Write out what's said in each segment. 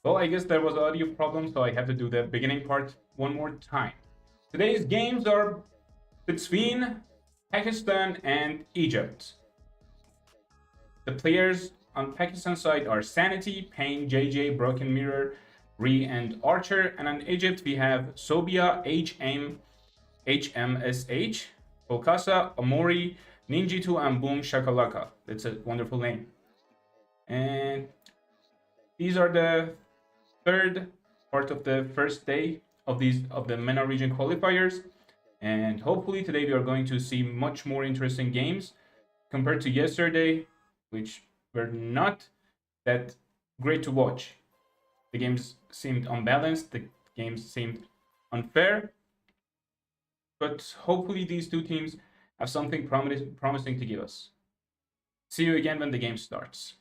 Well, I guess there was an audio problem, so I have to do the beginning part one more time. Today's games are between Pakistan and Egypt. The players on Pakistan side are Sanity, Pain, JJ, Broken Mirror, Re, and Archer. And on Egypt, we have Sobia, HMSH, Okasa, Omori, Ninjitu, and Boom Shakalaka. That's a wonderful name. And these are the third part of the first day of the MENA region qualifiers. And hopefully today we are going to see much more interesting games compared to yesterday, which were not that great to watch. The games seemed unbalanced, the games seemed unfair, but hopefully these two teams have something promising to give us. See you again when the game starts.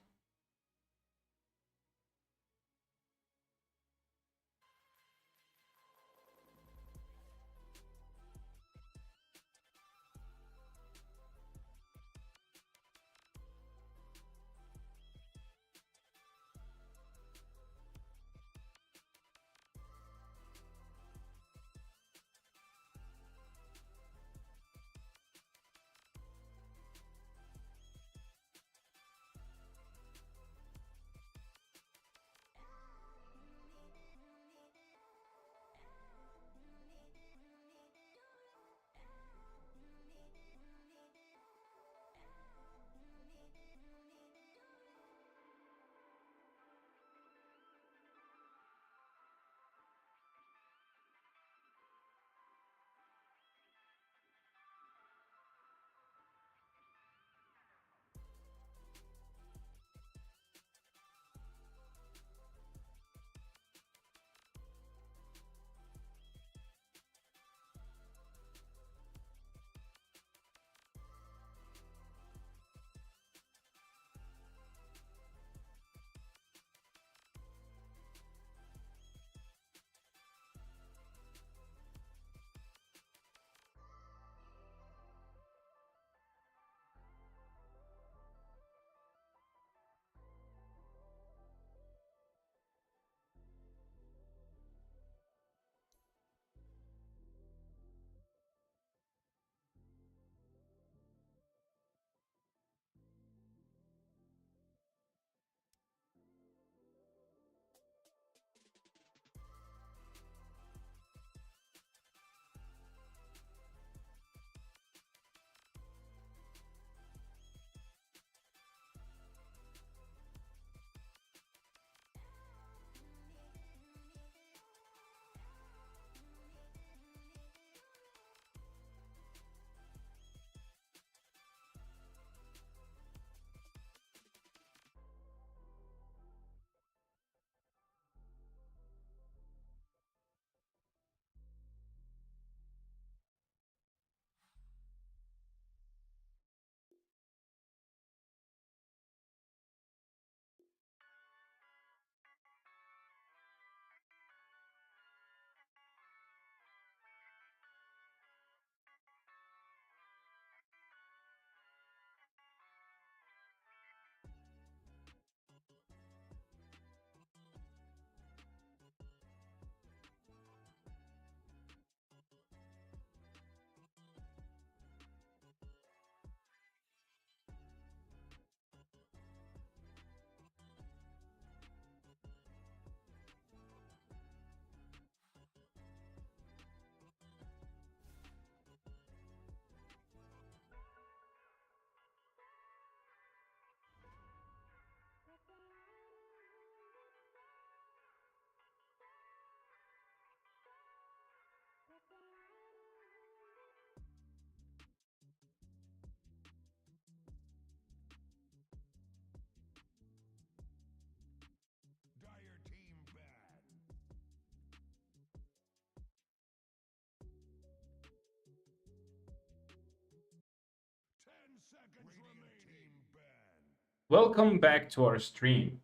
Welcome back to our stream.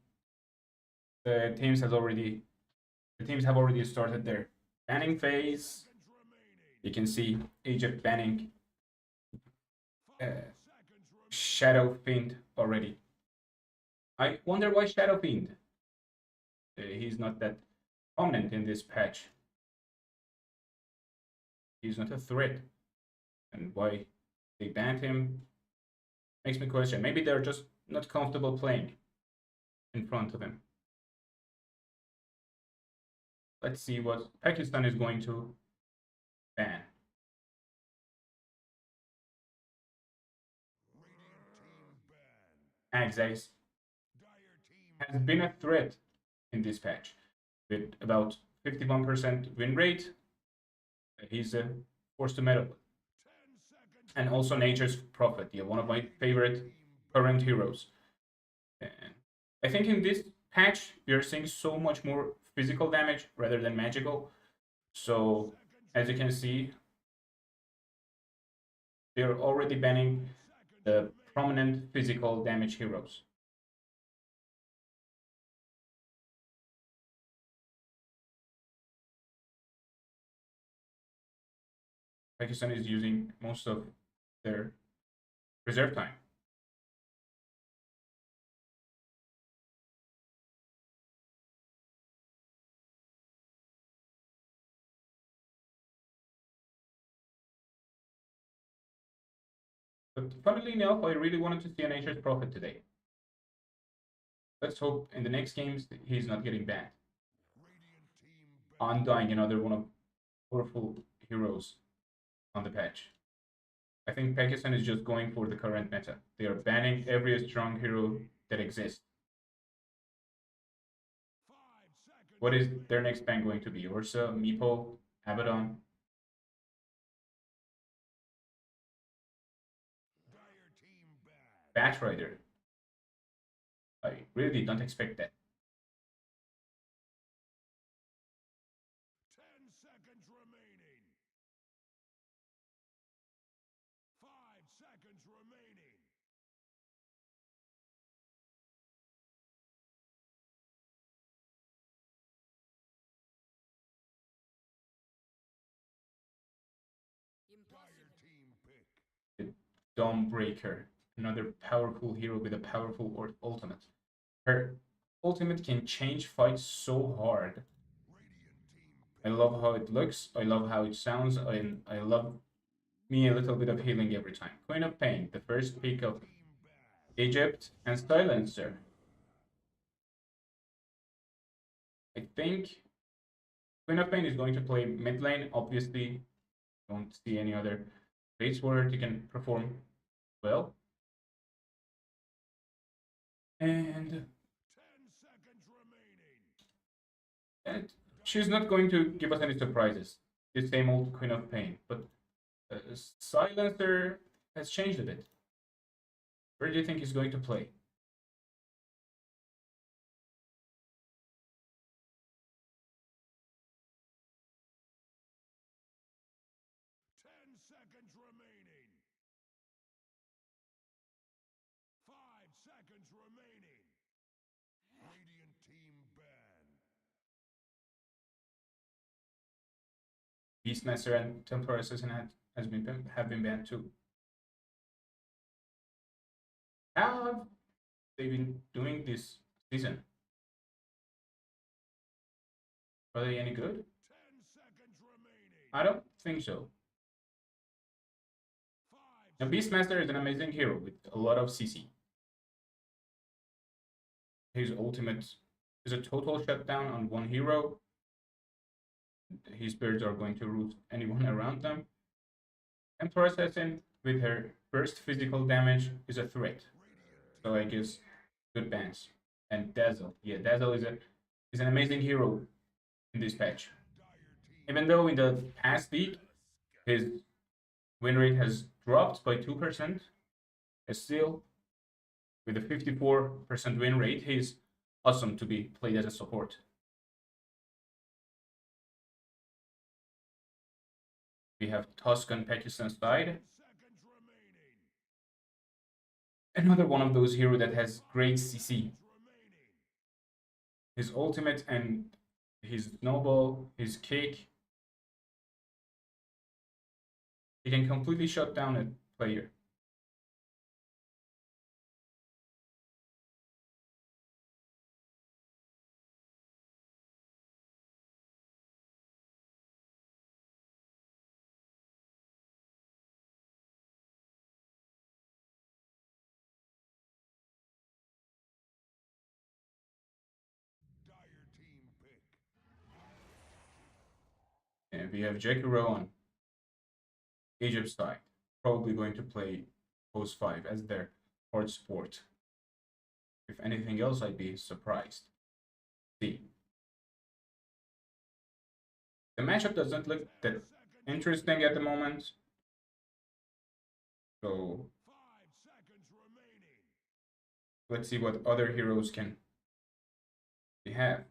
The teams has already the teams have already started their banning phase. You can see Egypt banning uh, Shadow Fiend already. I wonder why Shadow Fiend. He's not that prominent in this patch. He's not a threat. And why they banned him makes me question. Maybe they're just not comfortable playing in front of him. Let's see what Pakistan is going to ban. Axis has been a threat in this patch with about 51% win rate. He's a force to metal. And also Nature's Prophet, yeah, one of my favorite current heroes. And I think in this patch, we are seeing so much more physical damage rather than magical. So, as you can see, they're already banning the prominent physical damage heroes. Pakistan is using most of their reserve time. But funnily enough, I really wanted to see a Nature's Prophet today. Let's hope in the next games he's not getting banned. Undying, another one of powerful heroes on the patch. I think Pakistan is just going for the current meta. They are banning every strong hero that exists. What is their next ban going to be? Ursa, Meepo, Abaddon? Batrider. I really don't expect that. 10 seconds remaining. 5 seconds remaining. Dire team pick. The Dawnbreaker, another powerful hero with a powerful ultimate. Her ultimate can change fights so hard. I love how it looks. I love how it sounds. I love me a little bit of healing every time. Queen of Pain, the first pick of Egypt, and Silencer. I think Queen of Pain is going to play mid lane. Obviously, don't see any other place where he can perform well. And 10 seconds remaining. and she's not going to give us any surprises. The same old Queen of Pain, but Silencer has changed a bit. Where do you think he's going to play? 10 seconds remaining. 5 seconds remaining. Radiant team ban. Beastmaster and Temporal Assassin have been banned too. How have they been doing this season? Are they any good? 10 seconds remaining. I don't think so. 5 Now, Beastmaster is an amazing hero with a lot of CC. His ultimate is a total shutdown on one hero. His birds are going to root anyone around them. Emperor Assassin, with her burst physical damage, is a threat. So I guess good bans. And Dazzle. Yeah, Dazzle is an amazing hero in this patch. Even though in the past week his win rate has dropped by 2%, still with a 54% win rate, he's awesome to be played as a support. We have Tusk on Pakistan's side. Another one of those heroes that has great CC. His ultimate and his snowball, his kick, he can completely shut down a player. we have Jakiro on Egypt side, probably going to play Post 5 as their hard support. If anything else, I'd be surprised. See. The matchup doesn't look that interesting at the moment. So let's see what other heroes can they have.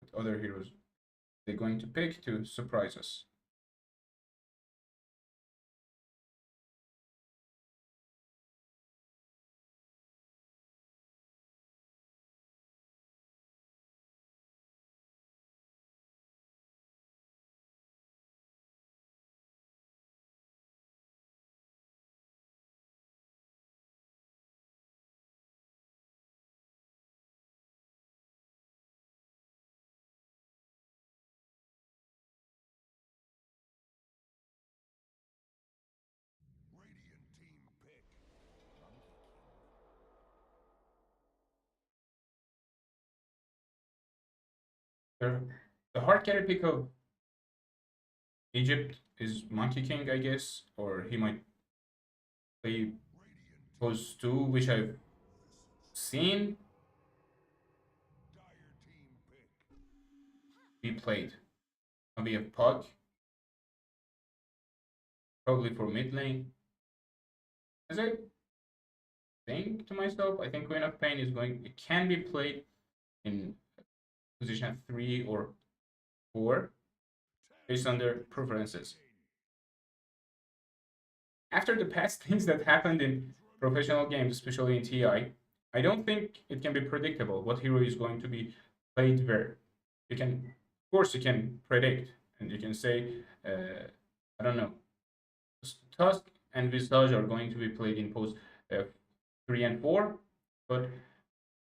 What other heroes they're going to pick to surprise us. Radiant team pick. The hard carry pick of Egypt is Monkey King, I guess, or he might play Pose 2, which I've seen Dire team pick. be played. Maybe a Pug, probably for mid lane. As I think to myself, I think Queen of Pain is going, it can be played in position 3 or 4 based on their preferences. After the past things that happened in professional games, especially in TI, I don't think it can be predictable what hero is going to be played where. You can, of course, you can predict and you can say, I don't know, Tusk and Visage are going to be played in post 3 and 4, but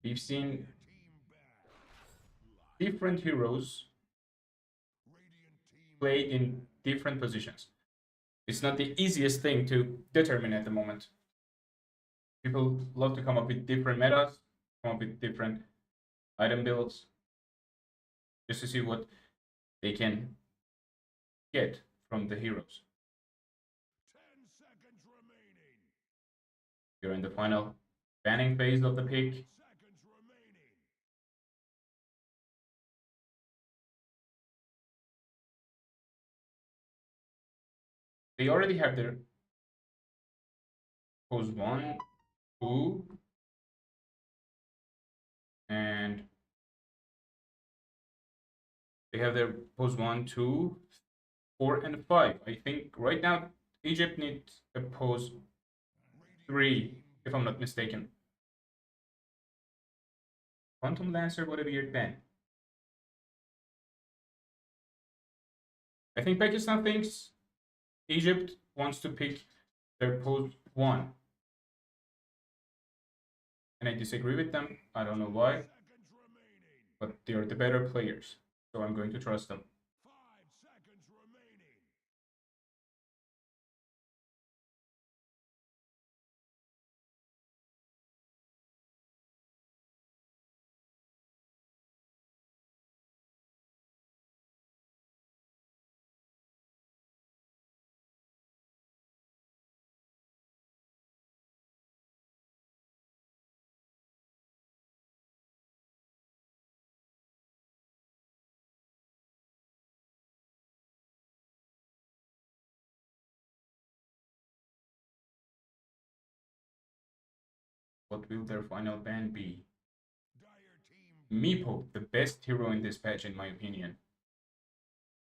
we've seen different heroes played in different positions. It's not the easiest thing to determine at the moment. People love to come up with different metas, come up with different item builds, just to see what they can get from the heroes. 10 seconds remaining. You're in the final banning phase of the pick. Seconds remaining. They already have their pose 1, 2, and they have their pose 1, 2, 4, and 5. I think right now Egypt needs a pose 3, if I'm not mistaken. Quantum Lancer, what a weird ban. I think Pakistan thinks Egypt wants to pick their pose 1. And I disagree with them. I don't know why, but they are the better players. So I'm going to trust them. 5 seconds remaining. What will their final ban be? Dire team Meepo, the best hero in this patch, in my opinion.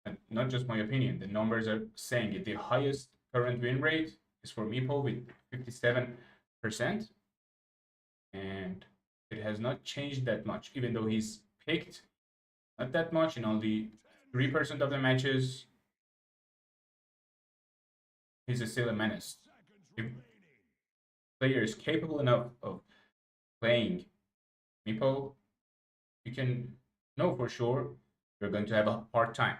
And not just my opinion, the numbers are saying it. The highest current win rate is for Meepo with 57%. And it has not changed that much, even though he's picked not that much in only 3% of the matches. He's still a menace. If player is capable enough of playing Meepo, you can know for sure you're going to have a hard time.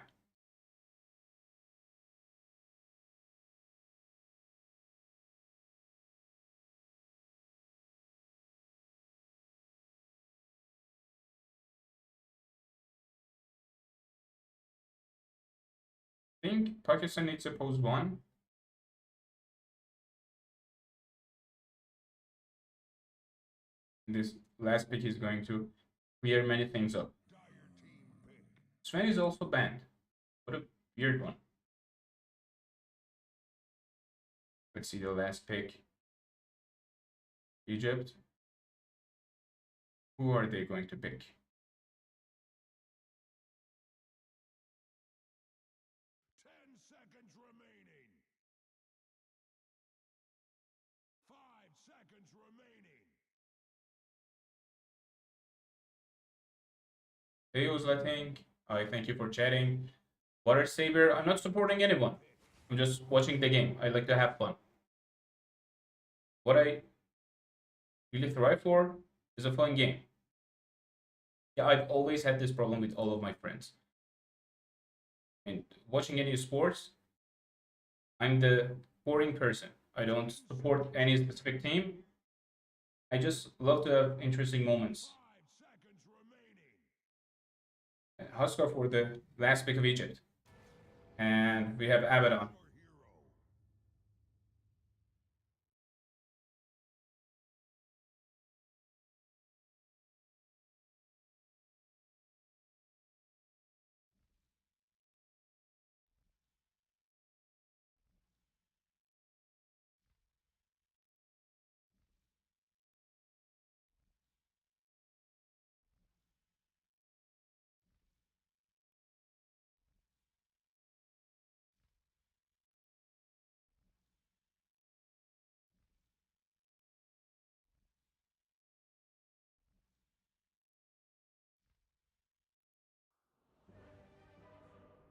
I think Pakistan needs a pose one. This last pick is going to clear many things up. Sven is also banned. What a weird one. Let's see the last pick. Egypt. Who are they going to pick? 10 seconds remaining. 5 seconds remaining. Hey, Uzlating. I thank you for chatting. Water Saber. I'm not supporting anyone. I'm just watching the game. I like to have fun. What I really thrive for is a fun game. Yeah, I've always had this problem with all of my friends. And watching any sports, I'm the boring person. I don't support any specific team. I just love to have interesting moments. 5 seconds remaining. Huskar for the last pick of Egypt. And we have Abaddon.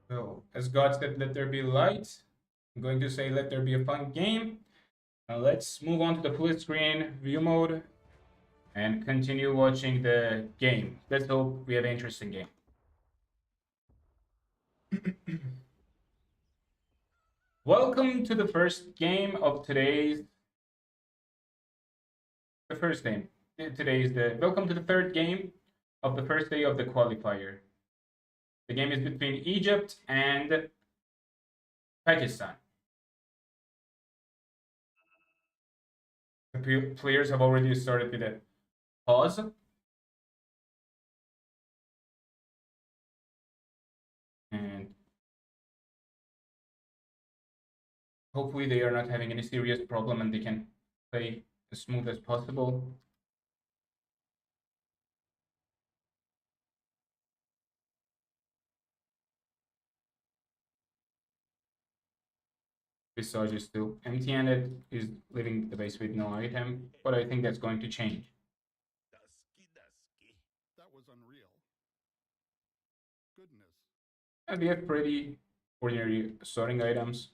So, as God said, let there be light. I'm going to say, let there be a fun game. Now let's move on to the full screen view mode and continue watching the game. Let's hope we have an interesting game. Welcome to the first game of today's. The first game. Today's the welcome to the third game of the first day of the qualifier. The game is between Egypt and Pakistan. The players have already started with a pause. And hopefully they are not having any serious problem and they can play as smooth as possible. Visage is still empty-handed, is leaving the base with no item, but I think that's going to change. That was unreal. Goodness. And we have pretty ordinary starting items.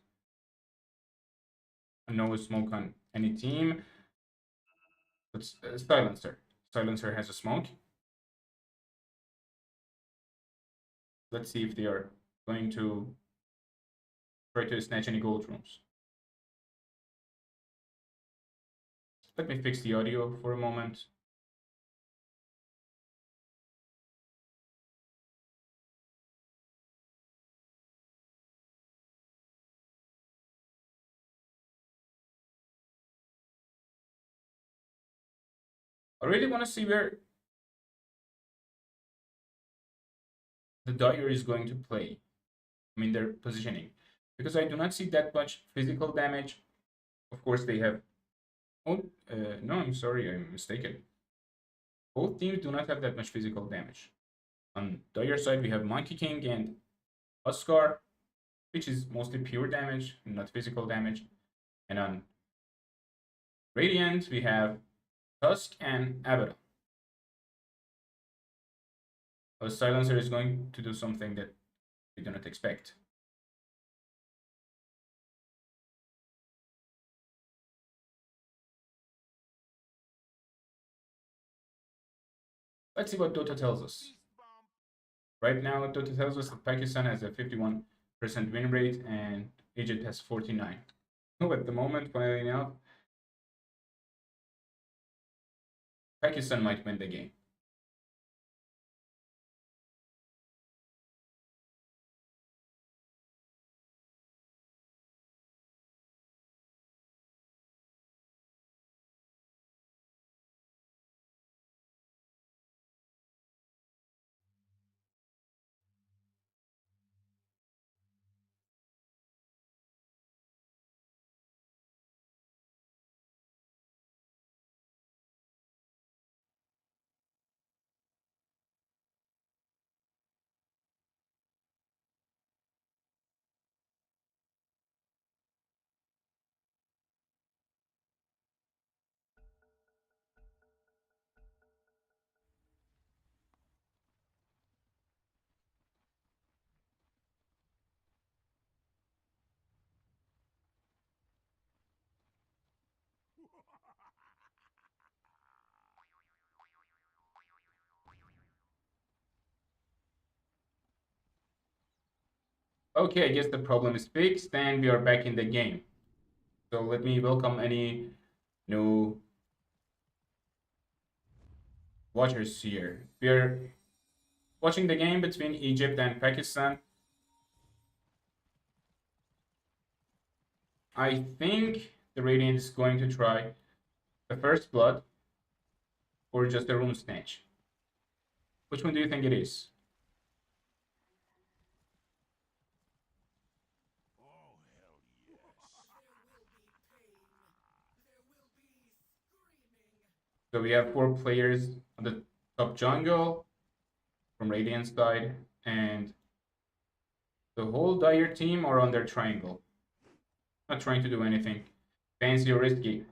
No smoke on any team. It's Silencer. Silencer has a smoke. Let's see if they are going to try to snatch any gold rooms. Let me fix the audio for a moment. I really want to see where the Dyer is going to play. I mean, their positioning. Because I do not see that much physical damage. Of course, they have. Oh, no, I'm sorry, I'm mistaken. Both teams do not have that much physical damage. On the other side, we have Monkey King and Huskar, which is mostly pure damage, not physical damage. And on Radiant, we have Tusk and Abaddon. A Silencer is going to do something that we do not expect. Let's see what Dota tells us. Right now, Dota tells us that Pakistan has a 51% win rate and Egypt has 49. Oh, at the moment, funnily enough, Pakistan might win the game. Okay, I guess the problem is fixed and we are back in the game. So let me welcome any new watchers here. We're watching the game between Egypt and Pakistan. I think the Radiant is going to try the first blood or just a rune snatch. Which one do you think it is? Oh, hell yes. So we have 4 players on the top jungle from Radiant side, and the whole Dire team are on their triangle. Not trying to do anything fancy or risky.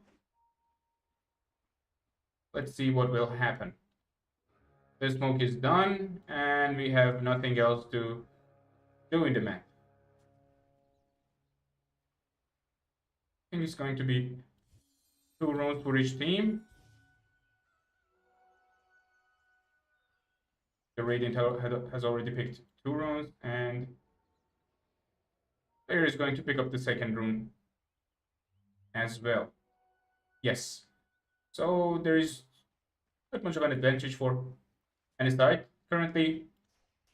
Let's see what will happen. The smoke is done, and we have nothing else to do in the map. I think it's going to be 2 rounds for each team. The Radiant has already picked 2 rounds, and player is going to pick up the second rune as well. Yes. So there is not much of an advantage for any side currently.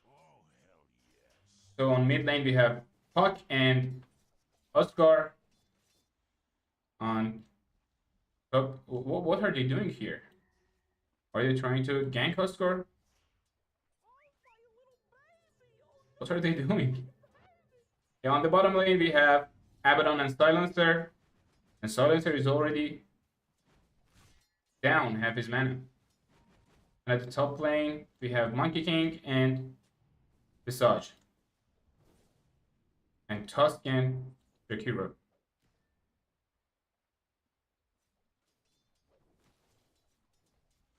Oh, hell yes. So on mid lane we have Puck and Oscar. On top, what are they doing here? Are they trying to gank Oscar? What are they doing? Yeah, on the bottom lane we have Abaddon and Silencer. And Silencer is already down half his mana. And at the top lane we have Monkey King and Visage. And Tusk and Shakira.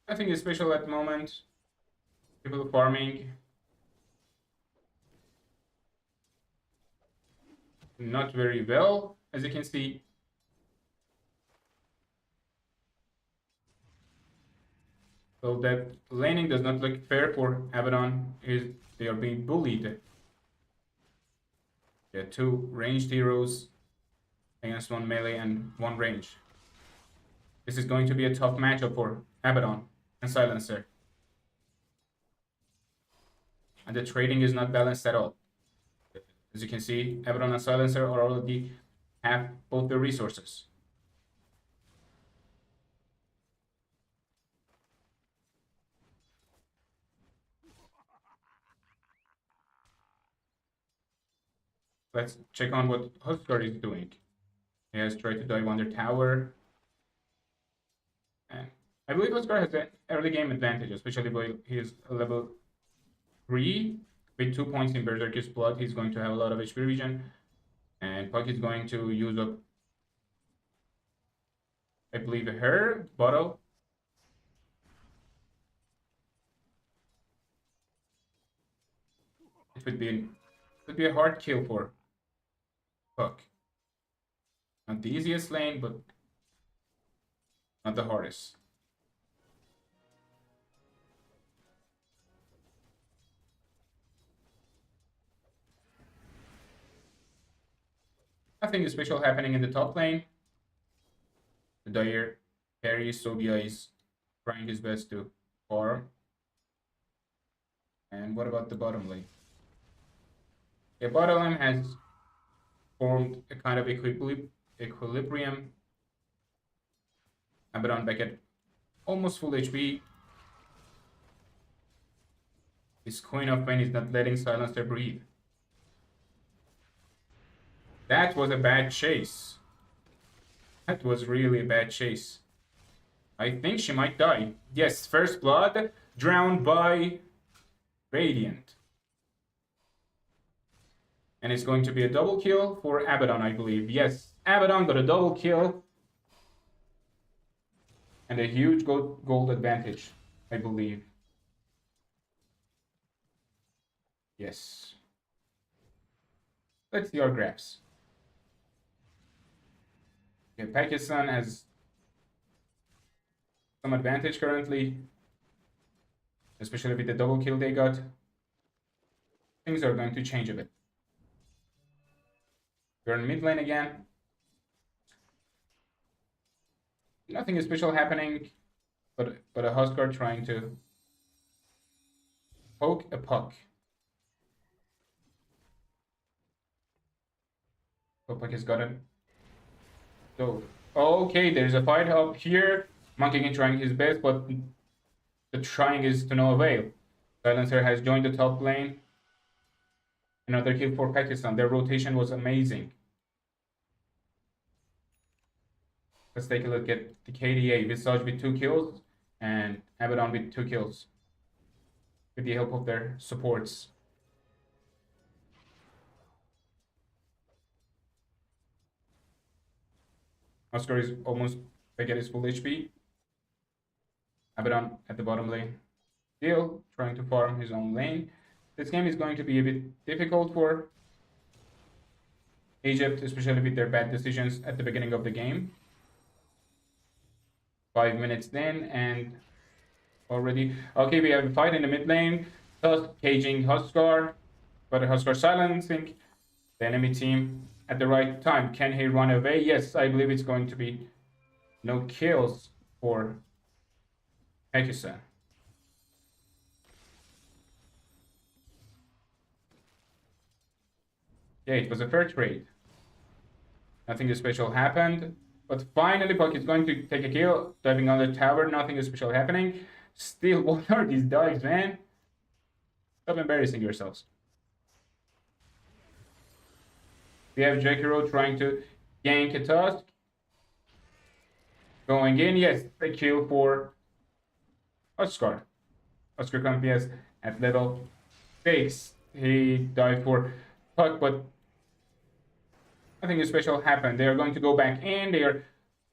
Nothing is special at the moment. People farming. Not very well, as you can see. So that laning does not look fair for Abaddon. They are being bullied. There are 2 ranged heroes against 1 melee and 1 range. This is going to be a tough matchup for Abaddon and Silencer. And the trading is not balanced at all. As you can see, Abaddon and Silencer are already have both the resources. Let's check on what Huskar is doing. He has tried to dive under tower. And I believe Huskar has an early game advantage, especially while he is level 3 with 2 points in Berserker's Blood. He's going to have a lot of HP regen. And Puck is going to use up, I believe, her bottle. It would be a hard kill for Puck. Not the easiest lane, but not the hardest. Nothing special happening in the top lane. The Dire carry Sobia is trying his best to farm. And what about the bottom lane? The bottom lane has formed a kind of equilibrium. Abaddon back at almost full HP. His Queen of Pain is not letting Silencer breathe. That was a bad chase. That was really a bad chase. I think she might die. Yes, first blood, drowned by Radiant. And it's going to be a double kill for Abaddon, I believe. Yes, Abaddon got a double kill. And a huge gold advantage, I believe. Yes. Let's see our graphs. Okay, Pakistan has some advantage currently, especially with the double kill they got. Things are going to change a bit. We're in mid lane again. Nothing special happening, but a Huskar trying to poke a puck. The puck has gotten. So okay, there's a fight up here. Monkey King trying his best, but the trying is to no avail. Silencer has joined the top lane. Another kill for Pakistan. Their rotation was amazing. Let's take a look at the KDA. Visage with 2 kills and Abaddon with 2 kills with the help of their supports. Oscar is almost back at his full HP. Abaddon at the bottom lane. Still trying to farm his own lane. This game is going to be a bit difficult for Egypt, especially with their bad decisions at the beginning of the game. 5 minutes in and already. Okay, we have a fight in the mid lane. Tusk caging Huskar, but Huskar silencing the enemy team at the right time. Can he run away? Yes, I believe it's going to be no kills for Pakistan. Yeah, it was a fair trade. Nothing special happened. But finally, Puck is going to take a kill, diving on the tower. Nothing special happening. Still, what are these dives, man? Stop embarrassing yourselves. We have Jakiro trying to gank a Tusk. Going in, yes, a kill for Oscar. Oscar Campias at level 6. He died for Puck, but nothing special happened. They are going to go back in. They are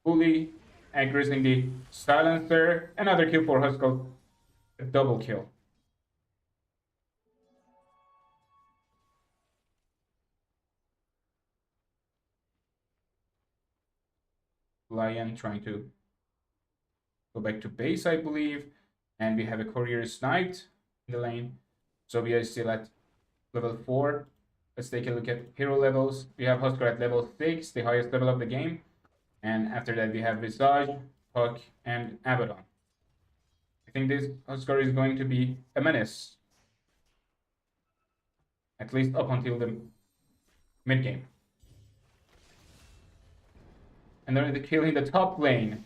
fully aggressing the silencer. Another kill for Huskar. A double kill. Lion trying to go back to base, I believe. And we have a courier sniped in the lane. Zobia is still at level 4. Let's take a look at hero levels. We have Huskar at level 6, the highest level of the game. And after that, we have Visage, Puck, and Abaddon. I think this Huskar is going to be a menace. At least up until the mid game. And they're killing the top lane.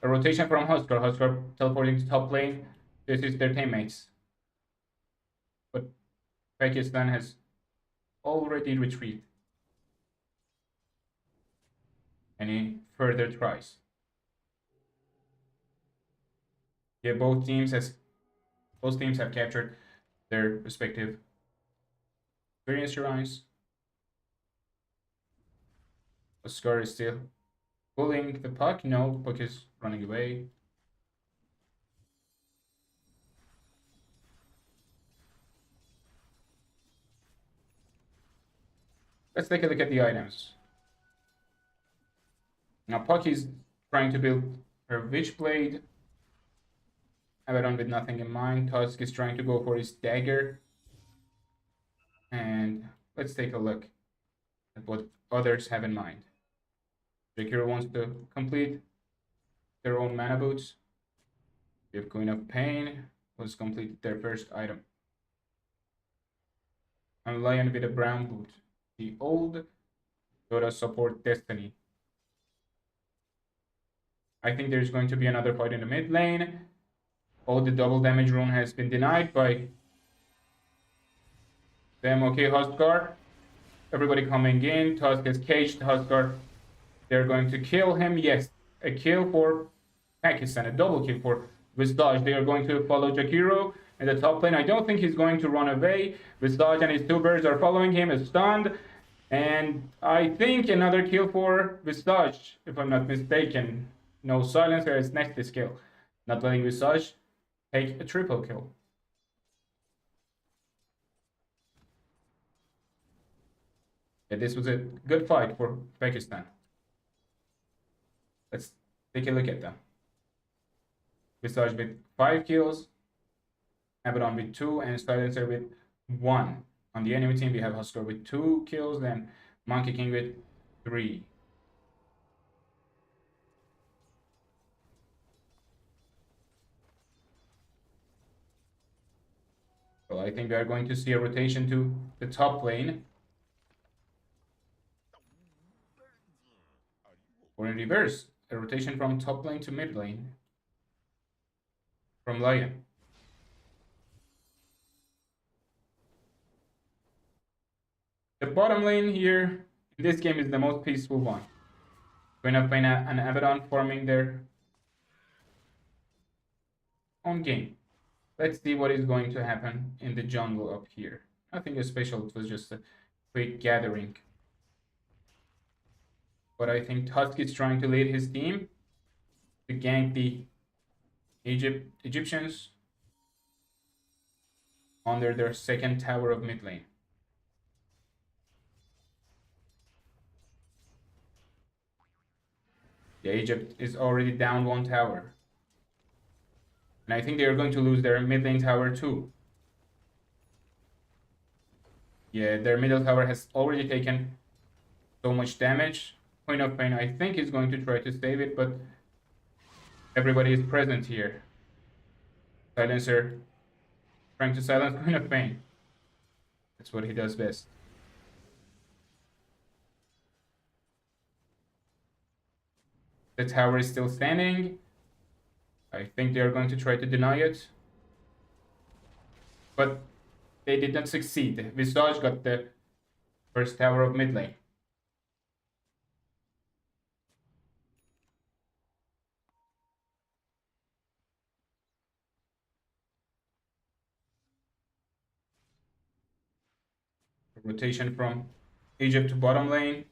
A rotation from Huskar. Huskar teleporting to top lane. This is their teammates. But Pakistan has already retreated. Any further tries? Yeah, both teams have captured their respective experience shrines. Oscar is still pulling the puck. No, puck is running away. Let's take a look at the items. Now Puck is trying to build her Witchblade. Abaddon with nothing in mind. Tusk is trying to go for his dagger. And let's take a look at what others have in mind. Jakiro wants to complete their own mana boots. We have Queen of Pain, who's completed their first item. And Lion with a brown boot. The old Dota support Destiny. I think there's going to be another fight in the mid lane. Oh, the double damage rune has been denied by them. Okay, Huskar. Everybody coming in. Tusk is caged. Huskar. They're going to kill him. Yes, a kill for Pakistan. A double kill for Visage. They are going to follow Jakiro in the top lane. I don't think he's going to run away. Visage and his 2 birds are following him. Is stunned. And I think another kill for Visage, if I'm not mistaken. No silencer is next kill. Not letting Visage take a triple kill. Yeah, this was a good fight for Pakistan. Let's take a look at them. Visage with 5 kills, Abaddon with 2, and Silencer with 1. On the enemy team, we have Huskar with 2 kills, then Monkey King with 3. So I think we are going to see a rotation to the top lane. Or in reverse, a rotation from top lane to mid lane. From Lion. The bottom lane here in this game is the most peaceful one. Queen of Pain and Abaddon forming their own game. Let's see what is going to happen in the jungle up here. Nothing special, it was just a quick gathering. But I think Tusk is trying to lead his team to gank the Egyptians under their second tower of mid lane. Yeah, Egypt is already down 1 tower. And I think they are going to lose their mid lane tower too. Yeah, their middle tower has already taken so much damage. Queen of Pain, I think, is going to try to save it, but everybody is present here. Silencer trying to silence Queen of Pain. That's what he does best. The tower is still standing. I think they are going to try to deny it. But they did not succeed. Visage got the first tower of mid lane. Rotation from Egypt to bottom lane.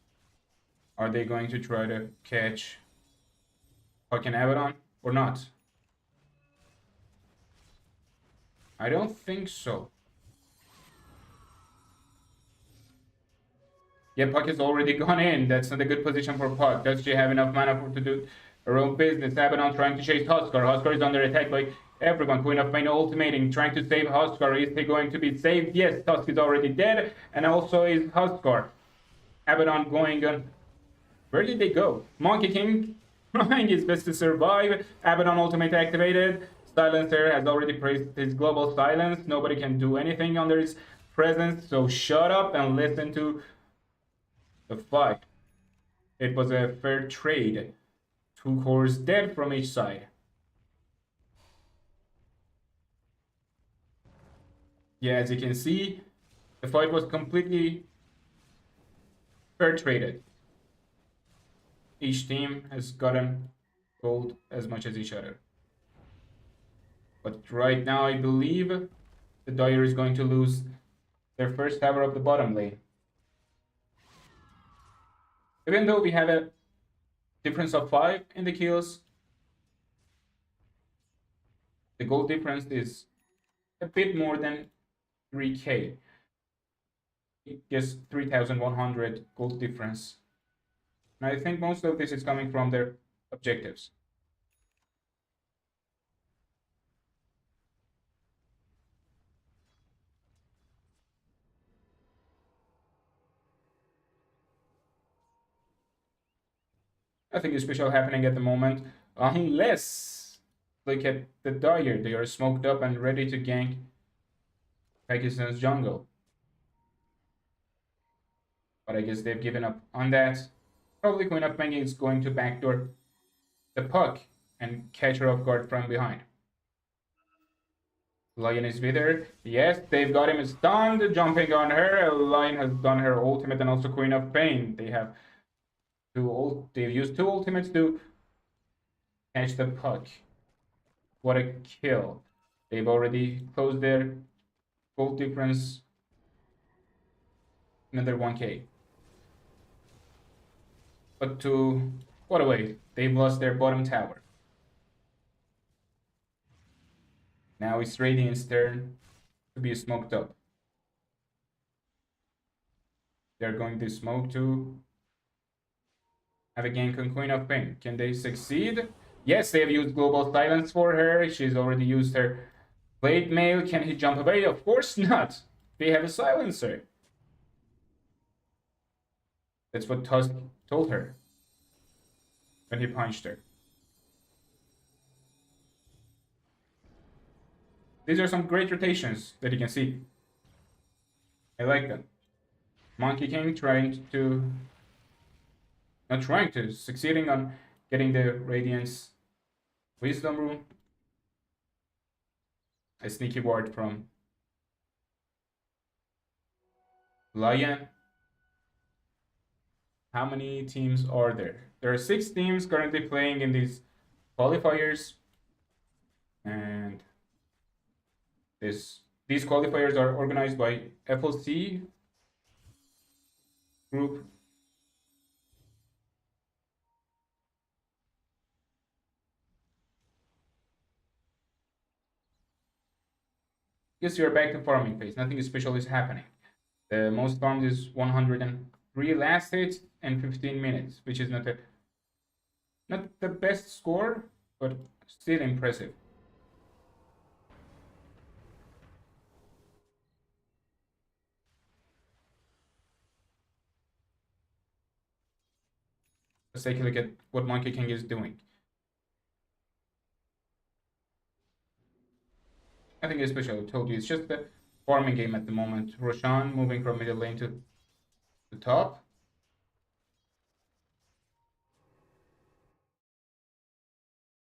Are they going to try to catch fucking Abaddon or not? I don't think so. Yeah, Puck has already gone in. That's not a good position for Puck. Does she have enough mana to do her own business? Abaddon trying to chase Huskar. Huskar is under attack by everyone. Queen of Pain ultimating, trying to save Huskar. Is he going to be saved? Yes, Tusk is already dead. And also is Huskar. Abaddon going on. Where did they go? Monkey King trying his best to survive. Abaddon ultimate activated. Silencer has already praised his global silence. Nobody can do anything under his presence. So shut up and listen to the fight. It was a fair trade. 2 cores dead from each side. Yeah, as you can see, the fight was completely fair traded. Each team has gotten gold as much as each other. But right now, I believe the Dire is going to lose their first tower of the bottom lane. Even though we have a difference of 5 in the kills, the gold difference is a bit more than 3k. Just 3,100 gold difference. And I think most of this is coming from their objectives. Nothing special happening at the moment, unless look at the Dire. They are smoked up and ready to gank Pakistan's jungle. But I guess they've given up on that. Probably Queen of Pain is going to backdoor the Puck and catch her off guard from behind. Lion is with her. Yes, they've got him stunned, jumping on her. Lion has done her ultimate and also Queen of Pain. They've used 2 ultimates to catch the Puck. What a kill. They've already closed their gold difference. Another 1k. But what a way. They've lost their bottom tower. Now it's Radiant's turn to be smoked up. They're going to smoke to have a gank on Queen of Pain. Can they succeed? Yes, they have used Global Silence for her. She's already used her Blade Mail. Can he jump away? Of course not. They have a Silencer. That's what Tusk told her when he punched her. These are some great rotations that you can see. I like them. Monkey King succeeding on getting the Radiance Wisdom Rune. A sneaky ward from Lion. How many teams are there? There are 6 teams currently playing in these qualifiers. And these qualifiers are organized by FLC group. Guess you're back to farming phase. Nothing special is happening. The most farmed is 103 last hit and 15 minutes, which is not the best score, but still impressive. Let's take a look at what Monkey King is doing. Nothing special, I told you. It's just the farming game at the moment. Roshan moving from middle lane to the top.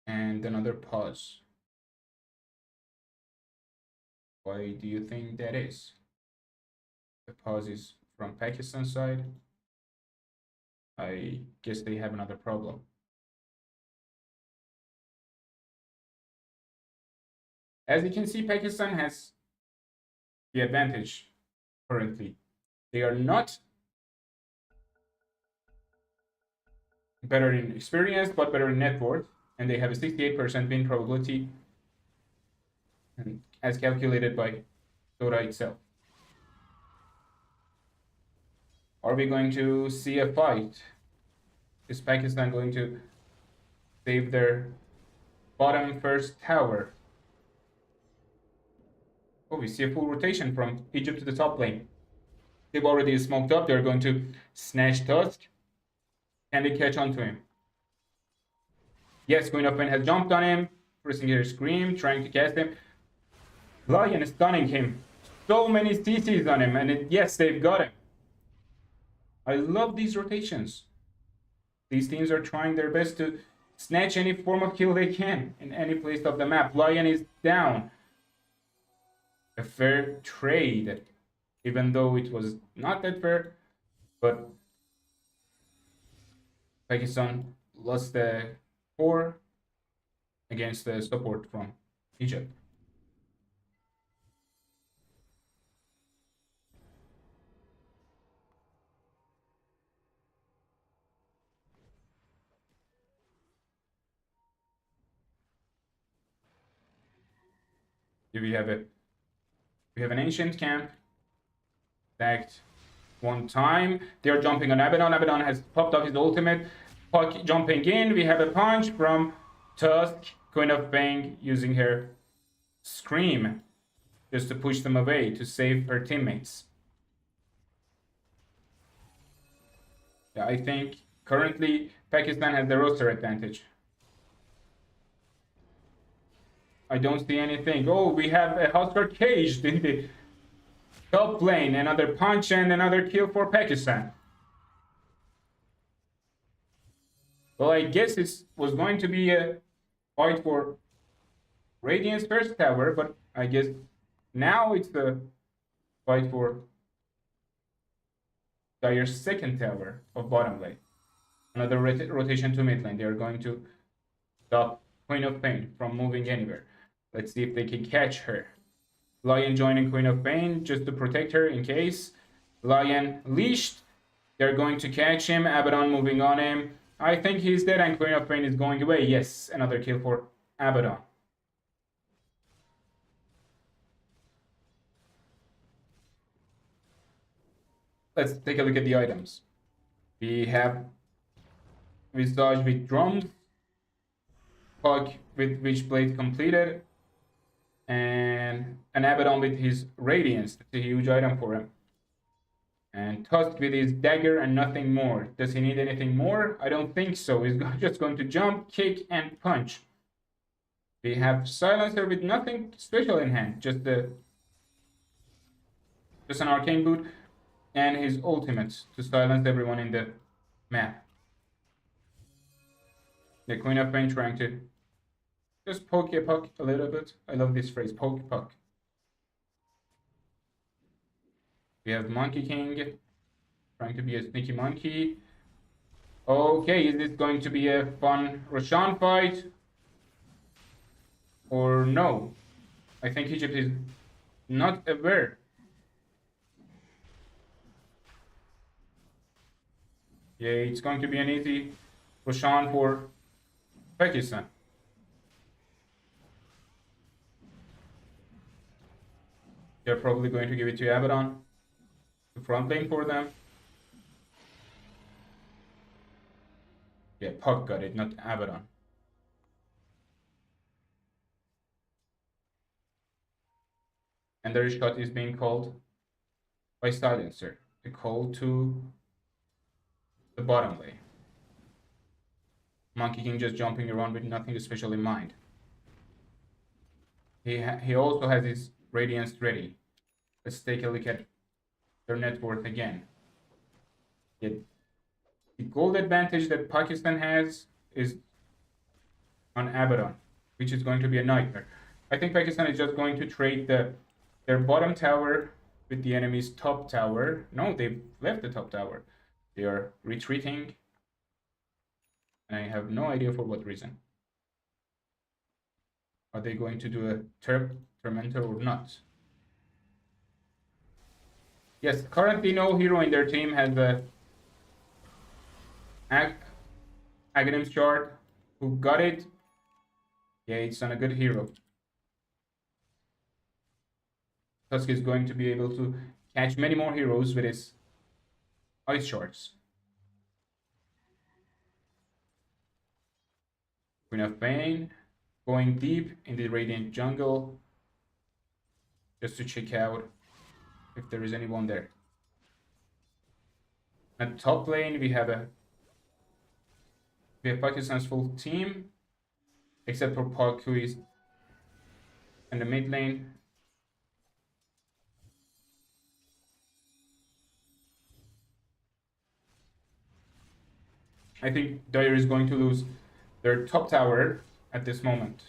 And another pause. Why do you think that is? The pause is from Pakistan side. I guess they have another problem. As you can see, Pakistan has the advantage currently. They are not better in experience, but better in net worth, and they have a 68% win probability, and as calculated by Dota itself. Are we going to see a fight? Is Pakistan going to save their bottom first tower? Oh, we see a full rotation from Egypt to the top lane. They've already smoked up. They're going to snatch Tusk. Can they catch on to him? Yes, Queen of Pain has jumped on him, pressing her scream, trying to cast him. Lion is stunning him. So many CCs on him, and yes, they've got him. I love these rotations. These teams are trying their best to snatch any form of kill they can in any place of the map. Lion is down. A fair trade, even though it was not that fair, but Pakistan lost the 4 against the support from Egypt. Here we have an ancient camp attacked one time. They're jumping on Abaddon. Abaddon has popped off his ultimate. Puck jumping in. We have a punch from Tusk. Queen of Pain using her scream just to push them away to save her teammates. Yeah, I think currently Pakistan has the roster advantage. I don't see anything. Oh, we have a Husker caged in the top lane. Another punch and another kill for Pakistan. Well, I guess it was going to be a fight for Radiant's first tower, but I guess now it's the fight for Dire's second tower of bottom lane. Another rotation to mid lane. They are going to stop Queen of Pain from moving anywhere. Let's see if they can catch her. Lion joining Queen of Pain just to protect her in case. Lion leashed. They're going to catch him. Abaddon moving on him. I think he's dead and Queen of Pain is going away. Yes, another kill for Abaddon. Let's take a look at the items. We have Visage with drums, Puck with Witchblade completed, and an Abaddon with his Radiance. That's a huge item for him. And Tusk with his dagger and nothing more. Does he need anything more? I don't think so. He's just going to jump, kick, and punch. We have Silencer with nothing special in hand. Just an arcane boot and his ultimate to silence everyone in the map. The Queen of Pain trying to just poke a puck a little bit. I love this phrase, poke puck. We have Monkey King trying to be a sneaky monkey. Okay, is this going to be a fun Roshan fight? Or no? I think Egypt is not aware. Yeah, it's going to be an easy Roshan for Pakistan. They're probably going to give it to Abaddon. The front lane for them. Yeah, Puck got it, not Abaddon. And their shot is being called by Silencer. The call to the bottom lane. Monkey King just jumping around with nothing special in mind. He also has his Radiance ready. Let's take a look at their net worth again. Yeah, the gold advantage that Pakistan has is on Abaddon, which is going to be a nightmare. I think Pakistan is just going to trade their bottom tower with the enemy's top tower. No, they've left the top tower. They are retreating. And I have no idea for what reason. Are they going to do a Tormentor or not? Yes, currently no hero in their team has a Aghanim's shard. Who got it? Yeah, it's on a good hero. Tusk is going to be able to catch many more heroes with his ice shards. Queen of Pain going deep in the Radiant jungle just to check out if there is anyone there. At top lane we have Pakistan's full team except for Pak, who is in the mid lane. I think Dire is going to lose their top tower at this moment.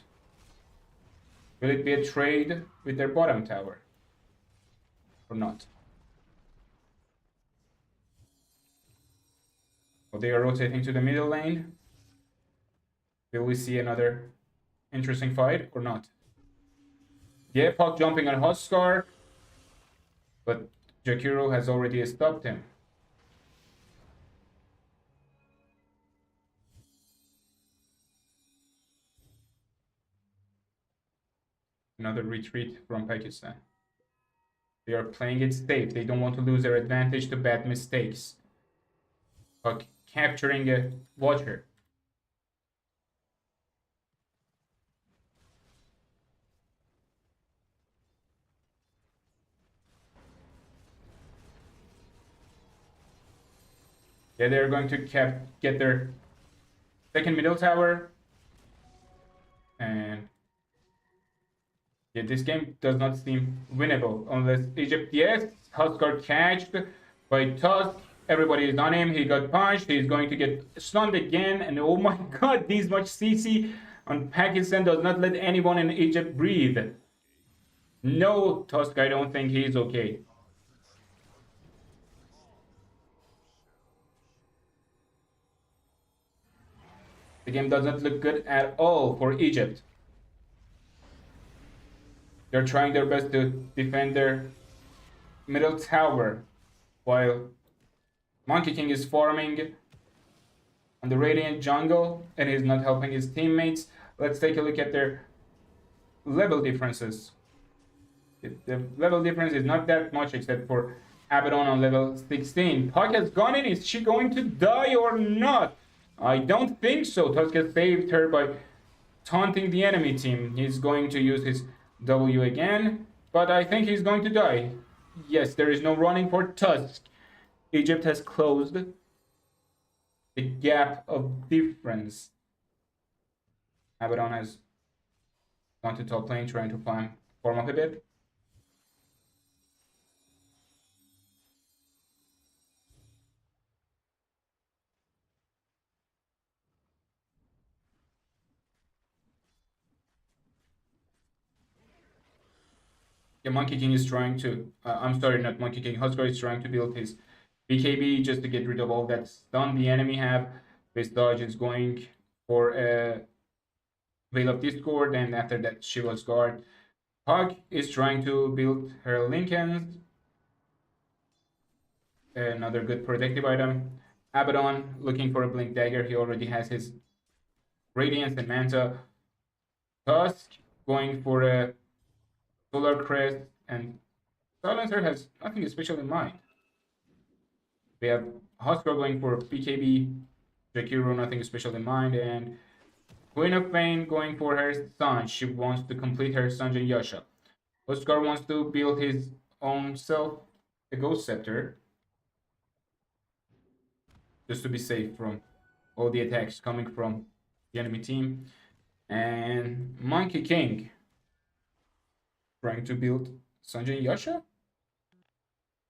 Will it be a trade with their bottom tower or not? Well, they are rotating to the middle lane. Will we see another interesting fight or not? Yeah, Puck jumping on Huskar, but Jakiro has already stopped him. Another retreat from Pakistan. They are playing it safe. They don't want to lose their advantage to bad mistakes. Puck capturing a watcher. Yeah, they're going to get their second middle tower. And yeah, this game does not seem winnable unless Egypt, yes, Huskar catched by Tusk. Everybody is on him. He got punched. He's going to get stunned again. And oh my god, this much CC on Pakistan does not let anyone in Egypt breathe. No, Tusk, I don't think he's okay. The game does not look good at all for Egypt. They're trying their best to defend their middle tower while Monkey King is farming on the Radiant jungle and he's not helping his teammates. Let's take a look at their level differences. The level difference is not that much except for Abaddon on level 16. Puck has gone in. Is she going to die or not? I don't think so. Tusk has saved her by taunting the enemy team. He's going to use his W again, but I think he's going to die. Yes, there is no running for Tusk. Egypt has closed the gap of difference. Abaddon has gone to top lane trying to climb form up a bit. Yeah, Monkey King is trying to. I'm sorry, not Monkey King. Husker is trying to build his BKB just to get rid of all that stun the enemy have. Vistage is going for a Veil of Discord, and after that, Shiva's Guard. Hog is trying to build her Lincolns, another good protective item. Abaddon looking for a Blink Dagger. He already has his Radiance and Manta. Tusk going for a Solar Crest, and Silencer has nothing special in mind. We have Husker going for BKB, Jakiro, nothing special in mind, and Queen of Pain going for her son. She wants to complete her Sanjay Yasha. Husker wants to build his own self, a Ghost Scepter, just to be safe from all the attacks coming from the enemy team. And Monkey King trying to build Sanjay Yasha,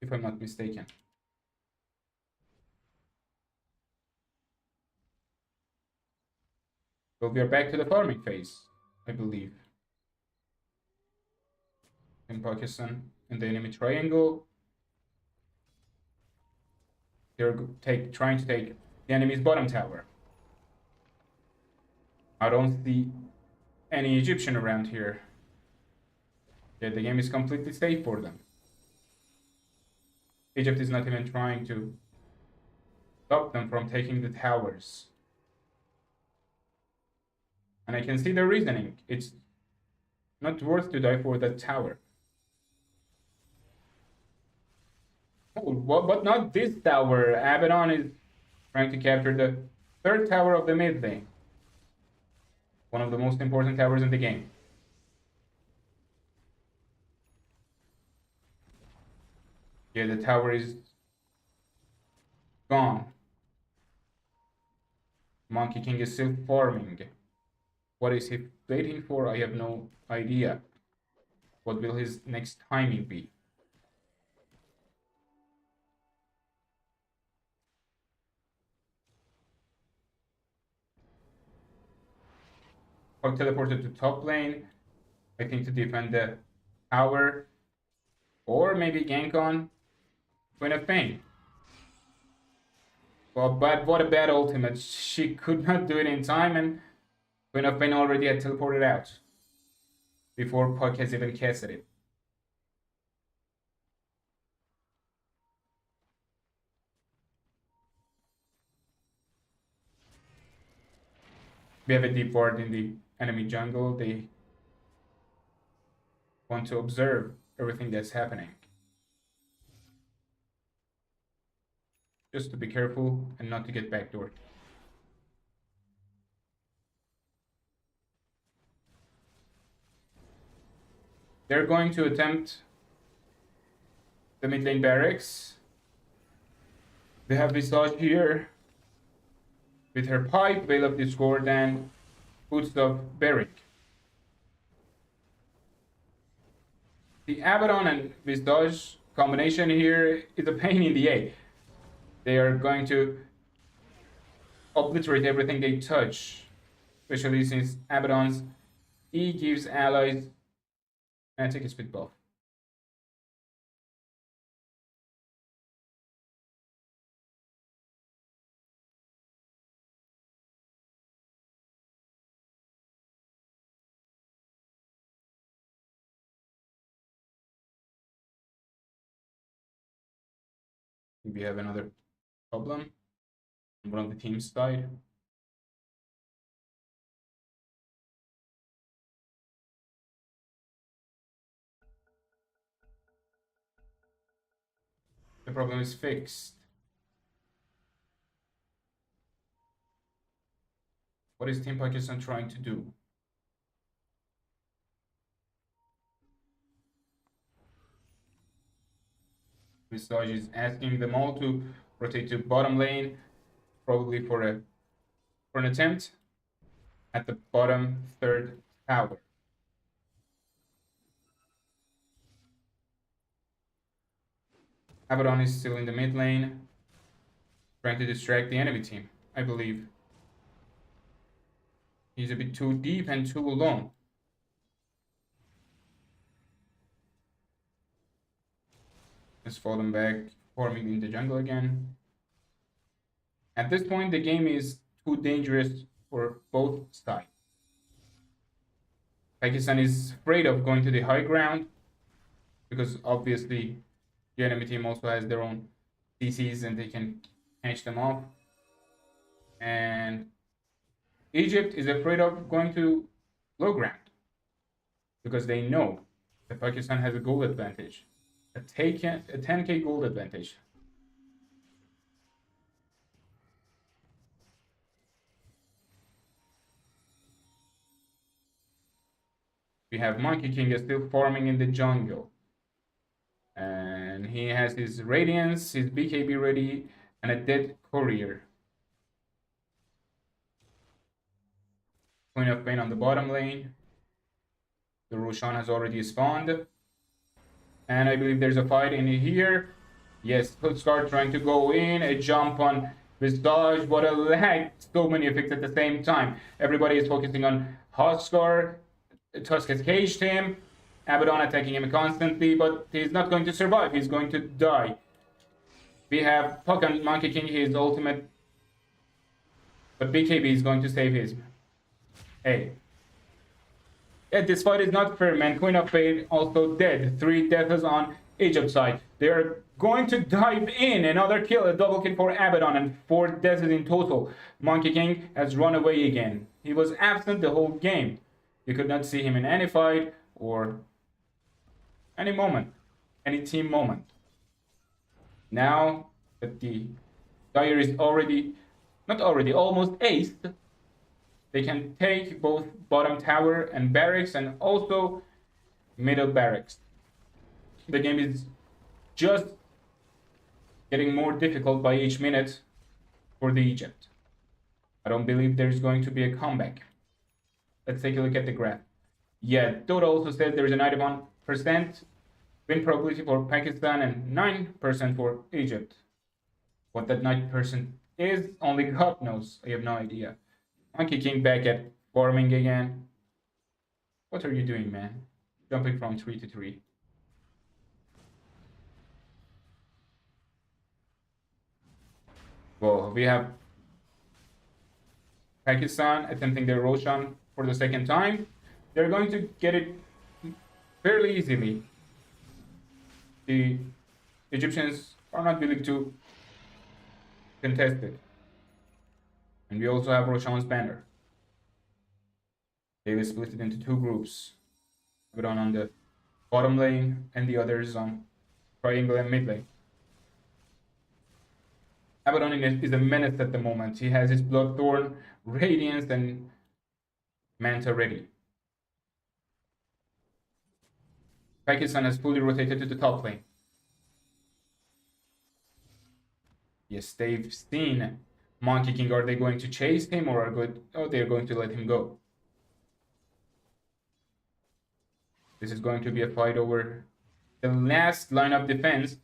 if I'm not mistaken. So we are back to the farming phase, I believe. In Pakistan, in the enemy triangle, they're trying to take the enemy's bottom tower. I don't see any Egyptian around here. Yeah, the game is completely safe for them. Egypt is not even trying to stop them from taking the towers. And I can see the reasoning. It's not worth to die for that tower. Oh, but not this tower. Abaddon is trying to capture the third tower of the mid lane. One of the most important towers in the game. Yeah, the tower is gone. Monkey King is still farming. What is he waiting for? I have no idea. What will his next timing be? Hog teleported to top lane. I think to defend the tower. Or maybe gank on Queen of Pain. Well, but what a bad ultimate. She could not do it in time, and Queen of Pain already had teleported out before Puck has even casted it. We have a deep ward in the enemy jungle. They want to observe everything that's happening. Just to be careful and not to get backdoored. They're going to attempt the mid lane barracks. They have Visage here with her pipe, Veil of Discord, and Boots of Beric. The Abaddon and Visage combination here is a pain in the A. They are going to obliterate everything they touch, especially since Abaddon's E gives allies and take a speed buff. We have another problem on one of the teams side. The problem is fixed. What is Team Pakistan trying to do? Visage is asking them all to rotate to bottom lane, probably for an attempt at the bottom third tower. Abaddon is still in the mid lane, trying to distract the enemy team, I believe. He's a bit too deep and too long. Let's fallen back, forming in the jungle again. At this point, the game is too dangerous for both sides. Pakistan is afraid of going to the high ground because obviously the enemy team also has their own CCs and they can catch them off. And Egypt is afraid of going to low ground because they know that Pakistan has a gold advantage, a 10k gold advantage. We have Monkey King is still farming in the jungle. And he has his Radiance, his BKB ready, and a dead courier. Queen of Pain on the bottom lane. The Roshan has already spawned. And I believe there's a fight in here. Yes, Hoodskar trying to go in, a jump on Visage, what a lag, so many effects at the same time. Everybody is focusing on Hoodskar. Tusk has caged him. Abaddon attacking him constantly, but he's not going to survive. He's going to die. We have Puck on Monkey King, his ultimate. But BKB is going to save his. Hey. Yeah, this fight is not fair, man. Queen of Pain also dead. 3 deaths on Egypt side. They are going to dive in. Another kill, a double kill for Abaddon, and 4 deaths in total. Monkey King has run away again. He was absent the whole game. You could not see him in any fight or any moment, any team moment. Now that the Dire is almost aced, they can take both bottom tower and barracks and also middle barracks. The game is just getting more difficult by each minute for the Egypt. I don't believe there's going to be a comeback. Let's take a look at the graph. Yeah, Dota also says there's a 91% win probability for Pakistan and 9% for Egypt. What that 9% is, only God knows. I have no idea. Monkey King back at farming again. What are you doing, man? Jumping from 3 to 3. Well, we have Pakistan attempting their Roshan for the second time. They're going to get it fairly easily. The Egyptians are not willing to contest it. And we also have Roshan's banner. They will split it into 2 groups. Abaddon on the bottom lane and the others on triangle and mid lane. Abaddon is a menace at the moment. He has his Bloodthorn, Radiance, and Manta ready. Pakistan has fully rotated to the top lane. Yes, they've seen Monkey King. Are they going to chase him or they're going to let him go? This is going to be a fight over the last line of defense.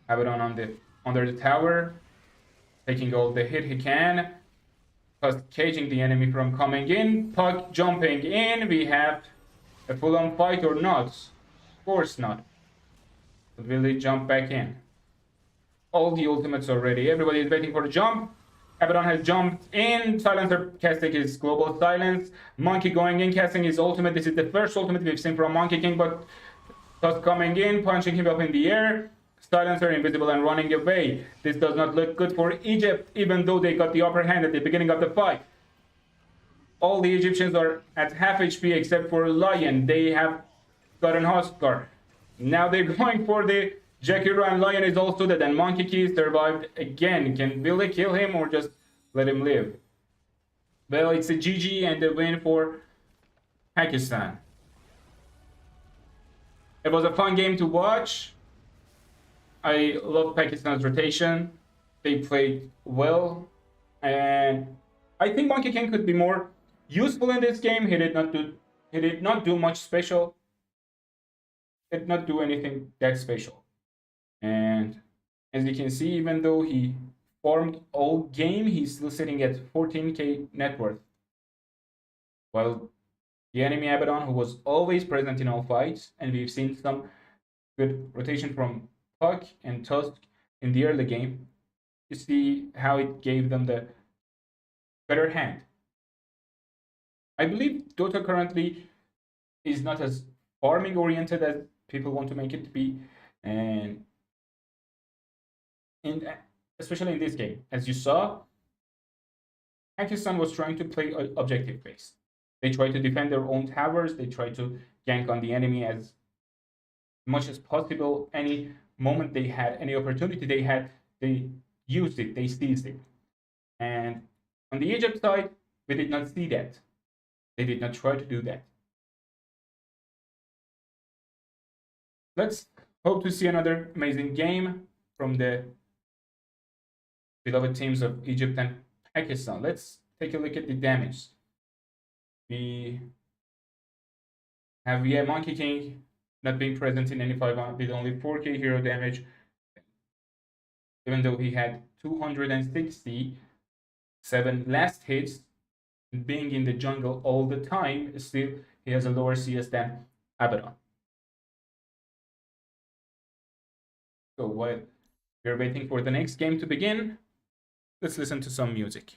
Abaddon under the tower, taking all the hit he can, plus caging the enemy from coming in. Puck jumping in. We have a full-on fight or not? Of course not. But will they jump back in? All the ultimates are ready. Everybody is waiting for the jump. Abaddon has jumped in. Silencer casting his global silence. Monkey going in, casting his ultimate. This is the first ultimate we've seen from Monkey King, but Tusk coming in, punching him up in the air. Silencer invisible and running away. This does not look good for Egypt, even though they got the upper hand at the beginning of the fight. All the Egyptians are at half HP except for Lion. They have gotten Huskar. Now they're going for the Jakiro, and Lion is also dead, and Monkey King survived again. Will they kill him or just let him live? Well, it's a GG and a win for Pakistan. It was a fun game to watch. I love Pakistan's rotation. They played well, and I think Monkey King could be more useful in this game. He did not do much special. Did not do anything that special. And as you can see, even though he farmed all game, he's still sitting at 14k net worth. While the enemy Abaddon, who was always present in all fights, and we've seen some good rotation from Puck and Tusk in the early game, you see how it gave them the better hand. I believe Dota currently is not as farming oriented as people want to make it to be, and in especially in this game, as you saw, Pakistan was trying to play objective based. They tried to defend their own towers. They tried to gank on the enemy as much as possible. Any moment they had, any opportunity they had, they used it. They seized it. And on the Egypt side, we did not see that. They did not try to do that. Let's hope to see another amazing game from the beloved teams of Egypt and Pakistan. Let's take a look at the damage. We have Monkey King not being present in any 5 with only 4k hero damage, even though he had 267 last hits, being in the jungle all the time. Still, he has a lower CS than Abaddon. So while we're waiting for the next game to begin, let's listen to some music.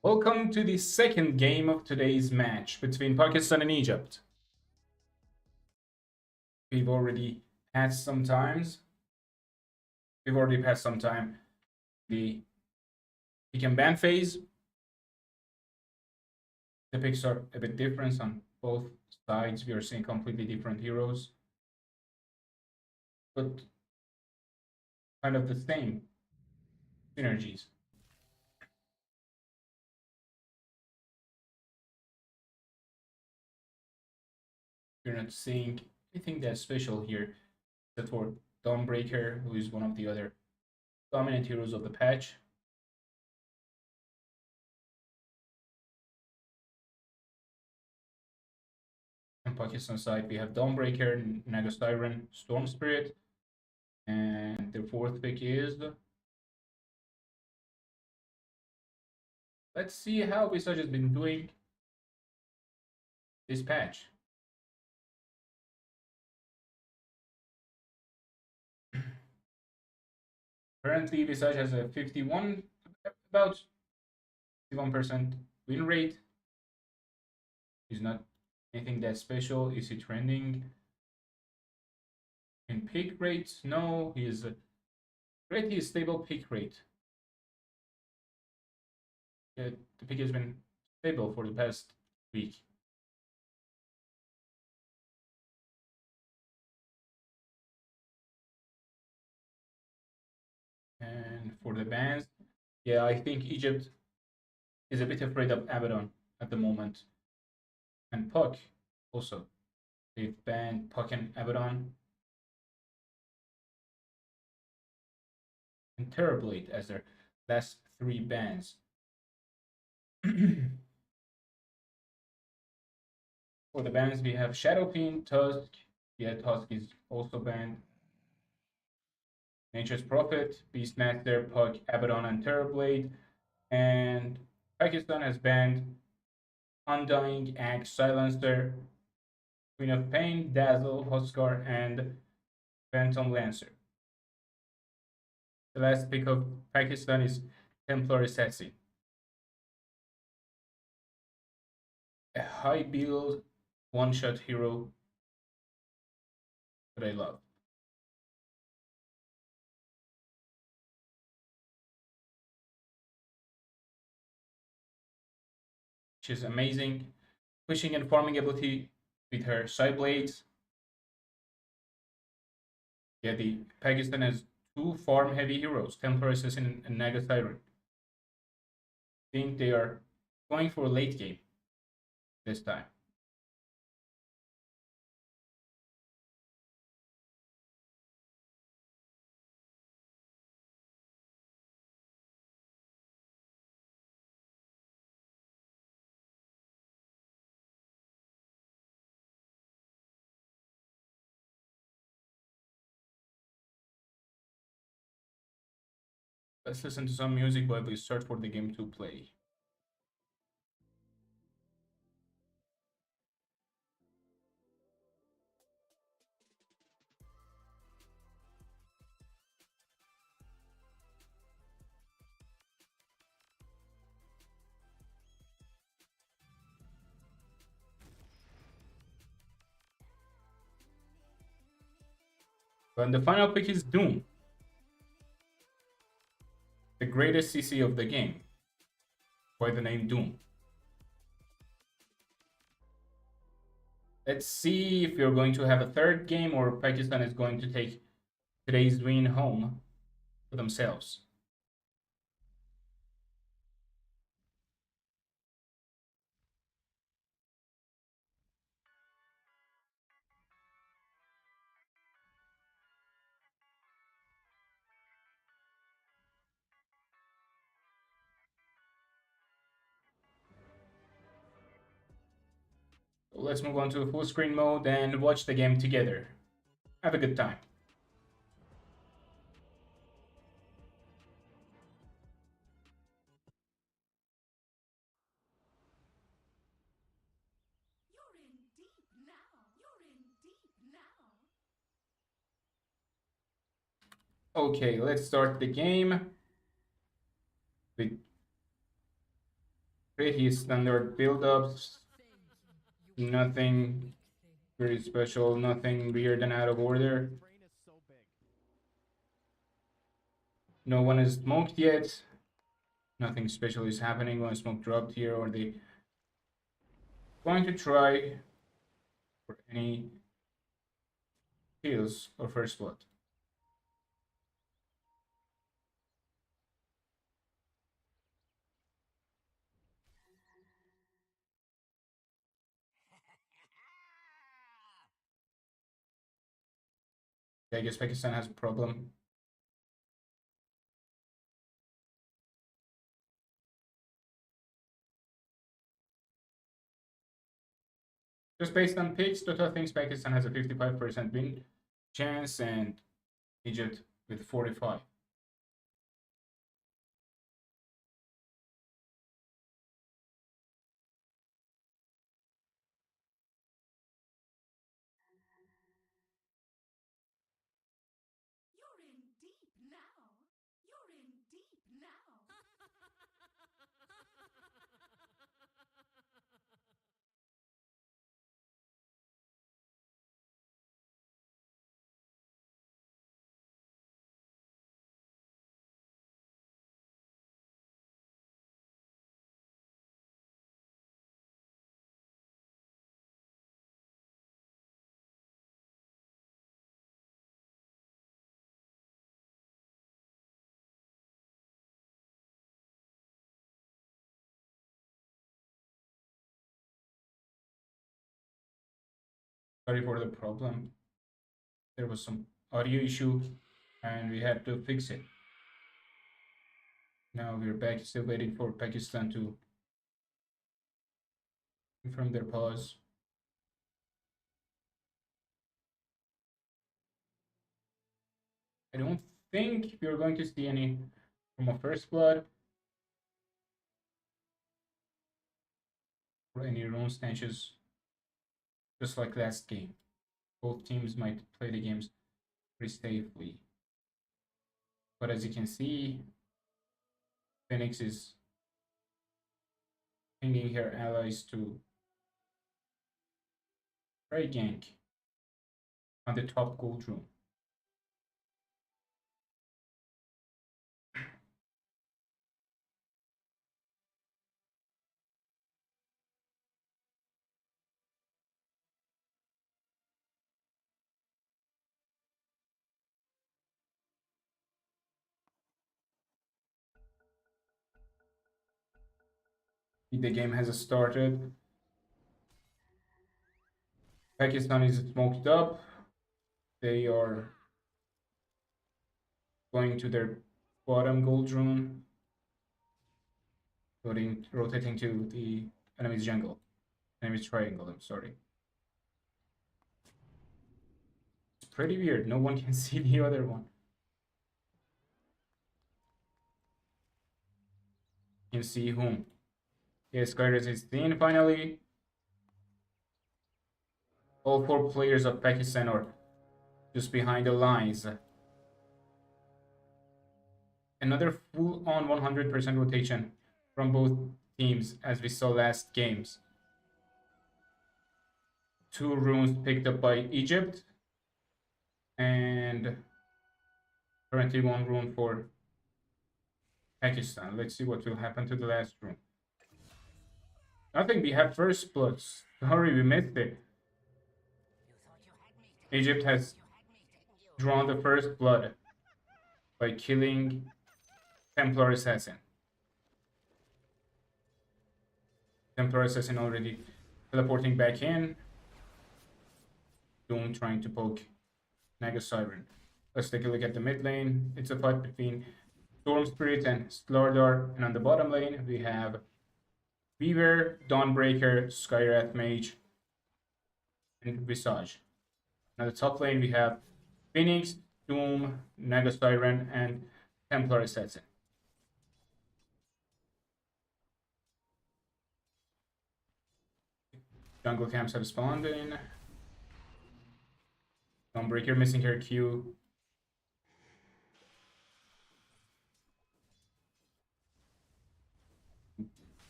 Welcome to the second game of today's match between Pakistan and Egypt. We've already passed some times. We've already passed some time. The pick and ban phase. The picks are a bit different on both sides. We are seeing completely different heroes, but kind of the same synergies. We're not seeing anything that special here, except for Dawnbreaker, who is one of the other dominant heroes of the patch. On Pakistan side, we have Dawnbreaker, Naga Siren, Storm Spirit, and their fourth pick is. Let's see how Visage has been doing this patch. Currently, Visage has a 51, about 51% win rate. He's not anything that special. Is he trending in pick rates? No, he is pretty stable pick rate. The pick has been stable for the past week. And for the bans, yeah, I think Egypt is a bit afraid of Abaddon at the moment. And Puck also. They've banned Puck and Abaddon. And Terrorblade as their last three bans. For the bans, we have Shadowfiend, Tusk. Yeah, Tusk is also banned. Nature's Prophet, Beastmaster, Puck, Abaddon, and Terrorblade. And Pakistan has banned Undying, Axe, Silencer, Queen of Pain, Dazzle, Huskar, and Phantom Lancer. The last pick of Pakistan is Templar Assassin. A high build, one-shot hero that I love. She's amazing. Pushing and farming ability with her side blades. Yeah, the Pakistan has two farm heavy heroes, Templar Assassin and Naga Siren. I think they are going for a late game this time. Let's listen to some music while we search for the game to play. And the final pick is Doom, the greatest CC of the game, by the name Doom. Let's see if we're going to have a third game or Pakistan is going to take today's win home for themselves. So let's move on to full screen mode and watch the game together. Have a good time. You're in deep now. You're in deep now. Okay, let's start the game with Pretty standard build-ups. Nothing very special, nothing weird and out of order. No one is smoked yet. Nothing special is happening. One smoke dropped here, or they going to try for any kills or first blood. I guess Pakistan has a problem. Just based on picks, Total thinks Pakistan has a 55% win chance and Egypt with 45. You're in deep now. You're in deep now. Sorry for the problem. There was some audio issue and we had to fix it. Now we're back, still waiting for Pakistan to confirm their pause. I don't think we're going to see any from a first blood or any rune stanches, just like last game. Both teams might play the games pretty safely. But as you can see, Phoenix is pinging her allies to try gank on the top gold room. The game has started. Pakistan is smoked up. They are going to their bottom gold rune, rotating to the enemy's jungle. Enemy's triangle, I'm sorry. It's pretty weird. No one can see the other one. You can see whom. Yes, Kairos is seen finally. All four players of Pakistan are just behind the lines. Another full-on 100% rotation from both teams as we saw last games. 2 runes picked up by Egypt and currently 1 rune for Pakistan. Let's see what will happen to the last rune. Nothing, we have first bloods. Sorry, we missed it. Egypt has drawn the first blood by killing Templar Assassin. Templar Assassin already teleporting back in. Doom trying to poke Naga Siren. Let's take a look at the mid lane. It's a fight between Storm Spirit and Slardar. And on the bottom lane, we have Weaver, Dawnbreaker, Skywrath Mage, and Visage. On the top lane, we have Phoenix, Doom, Naga Siren, and Templar Assassin. Jungle camps have spawned in. Dawnbreaker missing her Q.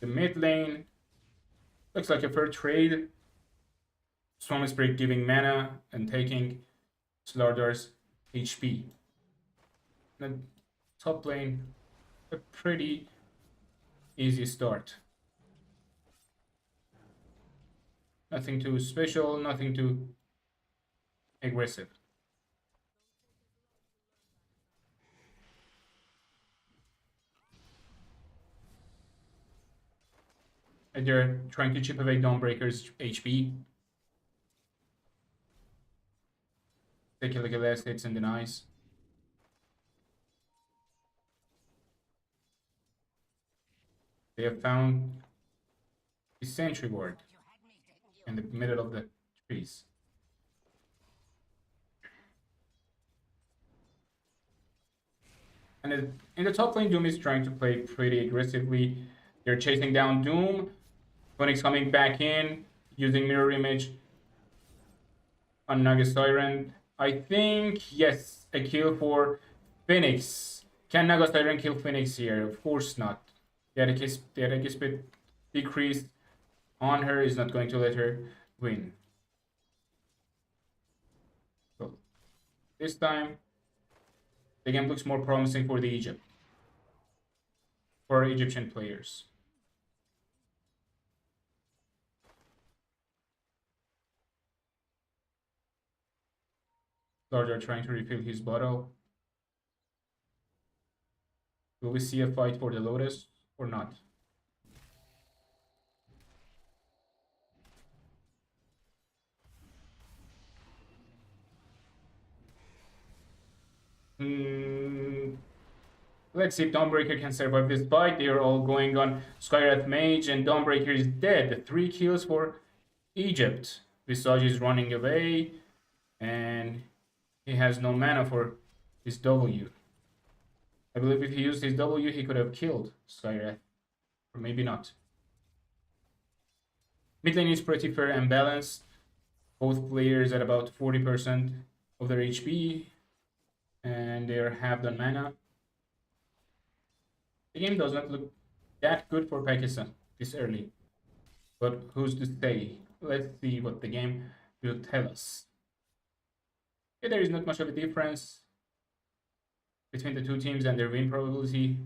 the mid lane. Looks like a fair trade. Storm Spirit giving mana and taking Slardar's HP. The top lane, a pretty easy start. Nothing too special, nothing too aggressive. And they're trying to chip away Dawnbreaker's HP. Take a look at last hits and denies. They have found the sentry ward in the middle of the trees. And in the top lane, Doom is trying to play pretty aggressively. They're chasing down Doom. Phoenix coming back in, using mirror image on Naga Siren. I think, yes, a kill for Phoenix. Can Naga Siren kill Phoenix here? Of course not. The attack speed decreased on her is not going to let her win. So this time, the game looks more promising for for Egyptian players. Larger trying to refill his bottle. Will we see a fight for the Lotus or not? Let's see if Dawnbreaker can survive this fight. They are all going on Skywrath Mage, and Dawnbreaker is dead. 3 kills for Egypt. Visage is running away, and he has no mana for his W. I believe if he used his W, he could have killed Skywrath. Or maybe not. Mid lane is pretty fair and balanced. Both players at about 40% of their HP, and they're halved on mana. The game does not look that good for Pakistan this early, but who's to say? Let's see what the game will tell us. Yeah, there is not much of a difference between the two teams and their win probability.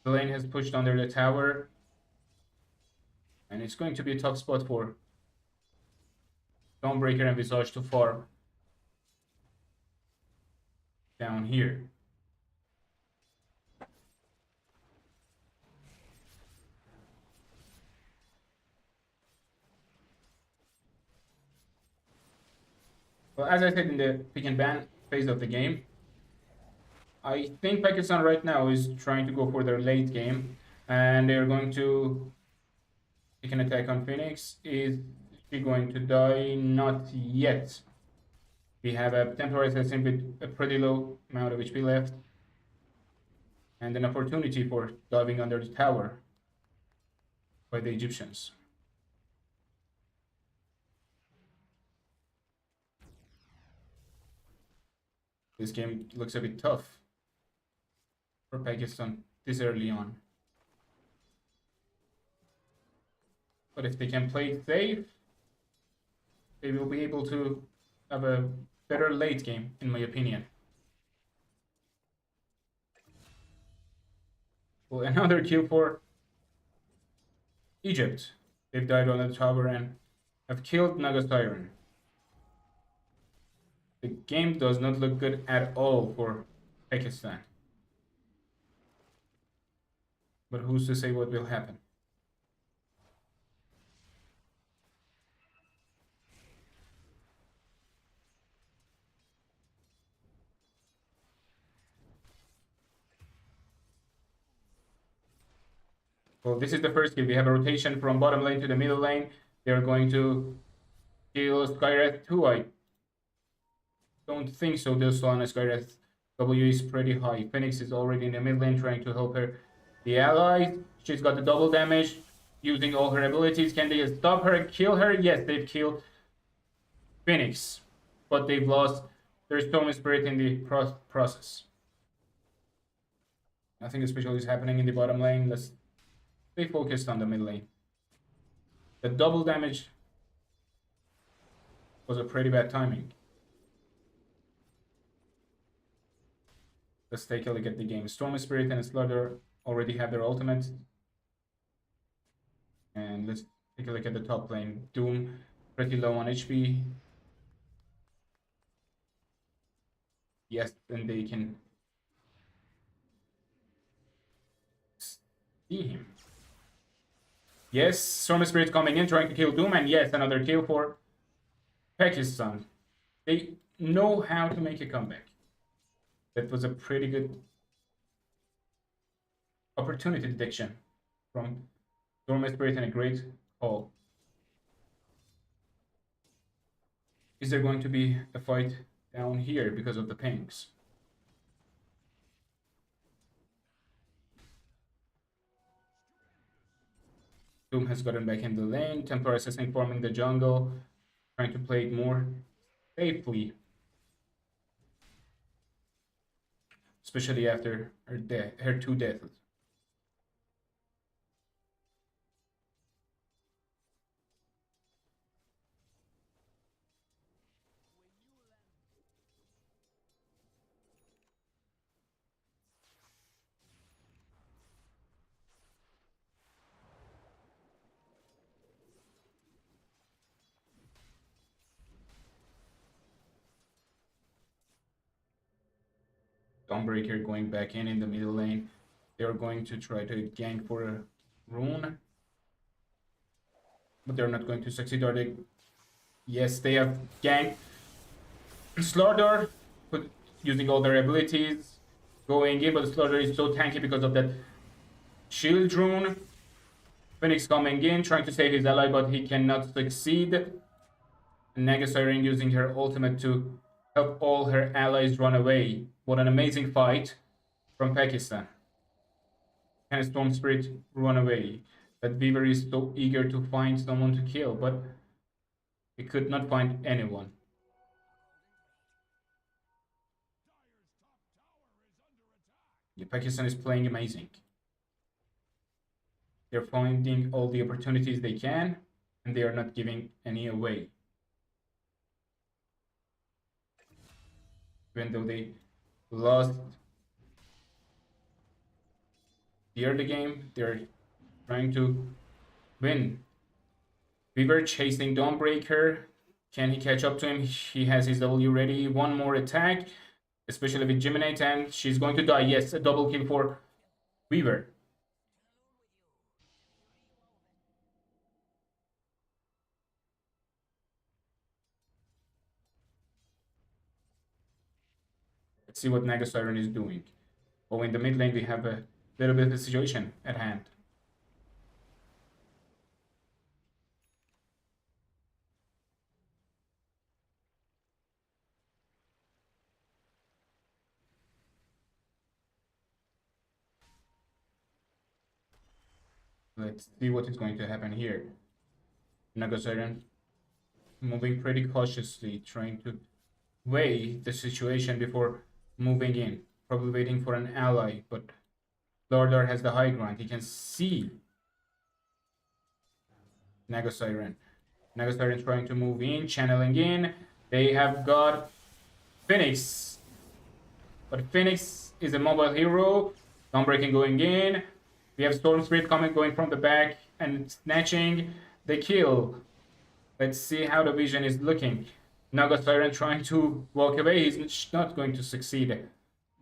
The lane has pushed under the tower, and it's going to be a tough spot for Dawnbreaker and Visage to farm down here. Well, as I said in the pick and ban phase of the game, I think Pakistan right now is trying to go for their late game, and they're going to take an attack on Phoenix. Is she going to die? Not yet. We have a temporary assassin with a pretty low amount of HP left, and an opportunity for diving under the tower by the Egyptians. This game looks a bit tough for Pakistan this early on. But if they can play it safe, they will be able to have a better late game, in my opinion. Well, another kill for Egypt. They've died on the tower and have killed Naga Siren. The game does not look good at all for Pakistan. But who's to say what will happen? Well, this is the first kill. We have a rotation from bottom lane to the middle lane. They're going to kill Skywrath 2. I don't think so. This one, Skywrath W is pretty high. Phoenix is already in the mid lane trying to help her. The ally, she's got the double damage, using all her abilities. Can they stop her and kill her? Yes, they've killed Phoenix, but they've lost their Storm Spirit in the process. Nothing special is happening in the bottom lane. Let's stay focused on the mid lane. The double damage was a pretty bad timing. Let's take a look at the game. Storm Spirit and Slaughter already have their ultimate. And let's take a look at the top lane. Doom, pretty low on HP. Yes, then they can see him. Yes, Storm Spirit coming in, trying to kill Doom, and yes, another kill for Pakistan. They know how to make a comeback. That was a pretty good opportunity detection from Storm Spirit and a great call. Is there going to be a fight down here because of the pings? Doom has gotten back in the lane. Templar Assassin forming the jungle, trying to play it more safely. Especially after her two deaths. Dawnbreaker going back in the middle lane. They're going to try to gank for a rune. But they're not going to succeed, are they? Yes, they have ganked. Slaughter, using all their abilities, going in, but Slaughter is so tanky because of that shield rune. Phoenix coming in, trying to save his ally, but he cannot succeed. Naga Siren using her ultimate to help all her allies run away. What an amazing fight from Pakistan. Can Storm Spirit run away? That Beaver is so eager to find someone to kill, but he could not find anyone. Yeah, Pakistan is playing amazing. They're finding all the opportunities they can, and they are not giving any away. Even though they lost the early game, they're trying to win. Weaver chasing Dawnbreaker. Can he catch up to him? He has his W ready. One more attack, especially with Geminate, and she's going to die. Yes, a double kill for Weaver. Let's see what Naga Siren is doing. Oh, in the mid lane, we have a little bit of a situation at hand. Let's see what is going to happen here. Naga Siren moving pretty cautiously, trying to weigh the situation before moving in. Probably waiting for an ally, but Lordar has the high ground. He can see Naga Siren. Naga Siren trying to move in, channeling in. They have got Phoenix. But Phoenix is a mobile hero. Dawnbreaking going in. We have Storm Spirit coming, going from the back and snatching the kill. Let's see how the vision is looking. Naga Siren trying to walk away. He's not going to succeed.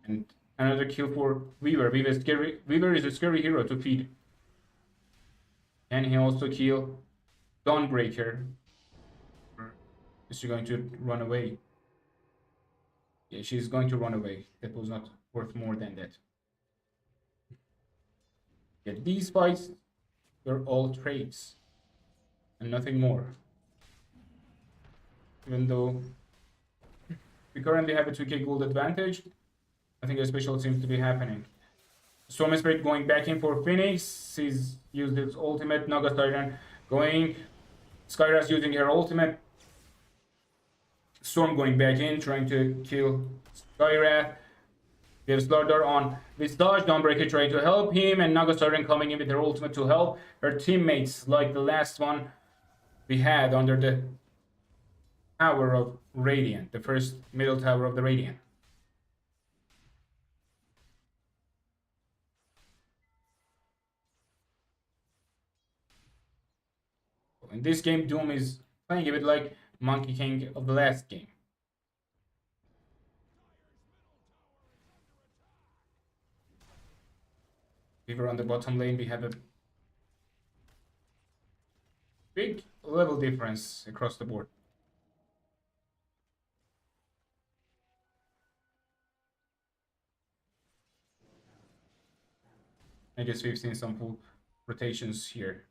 And another kill for Weaver. Weaver is a scary hero to feed. Can he also kill Dawnbreaker? Or is she going to run away? Yeah, she's going to run away. That was not worth more than that. Yeah, these fights were all trades and nothing more. Even though we currently have a 2k gold advantage, I think a special seems to be happening. Storm Spirit going back in for Phoenix. He's used his ultimate. Naga Siren going. Skyra's using her ultimate. Storm going back in, trying to kill Skyra. We have Slardar on Visage, Dawnbreaker trying to help him, and Naga Siren coming in with her ultimate to help her teammates, like the last one we had under the Tower of Radiant, the first middle tower of the Radiant. In this game, Doom is playing a bit like Monkey King of the last game. We were on the bottom lane, we have a big level difference across the board. I guess we've seen some full rotations here.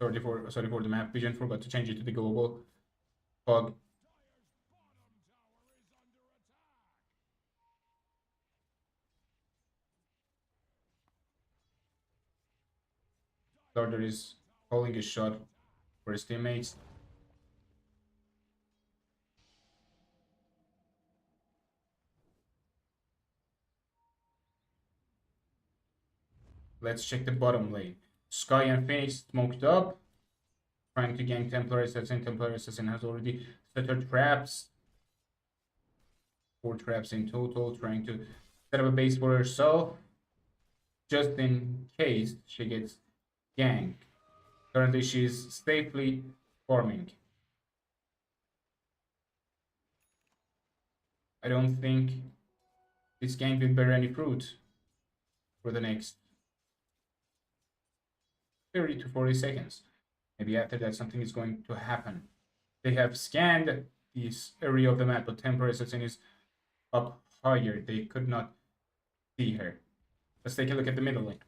Sorry for the map vision, forgot to change it to the global fog. Larder is calling a shot for his teammates. Let's check the bottom lane. Sky and Phoenix smoked up, trying to gank Templar Assassin. Templar Assassin has already set her traps. 4 traps in total, trying to set up a base for herself, just in case she gets ganked. Currently, she's safely farming. I don't think this gank will bear any fruit for the next 30 to 40 seconds. Maybe after that something is going to happen. They have scanned this area of the map, but Temporary Assassin is up higher. They could not see her. Let's take a look at the middle lane.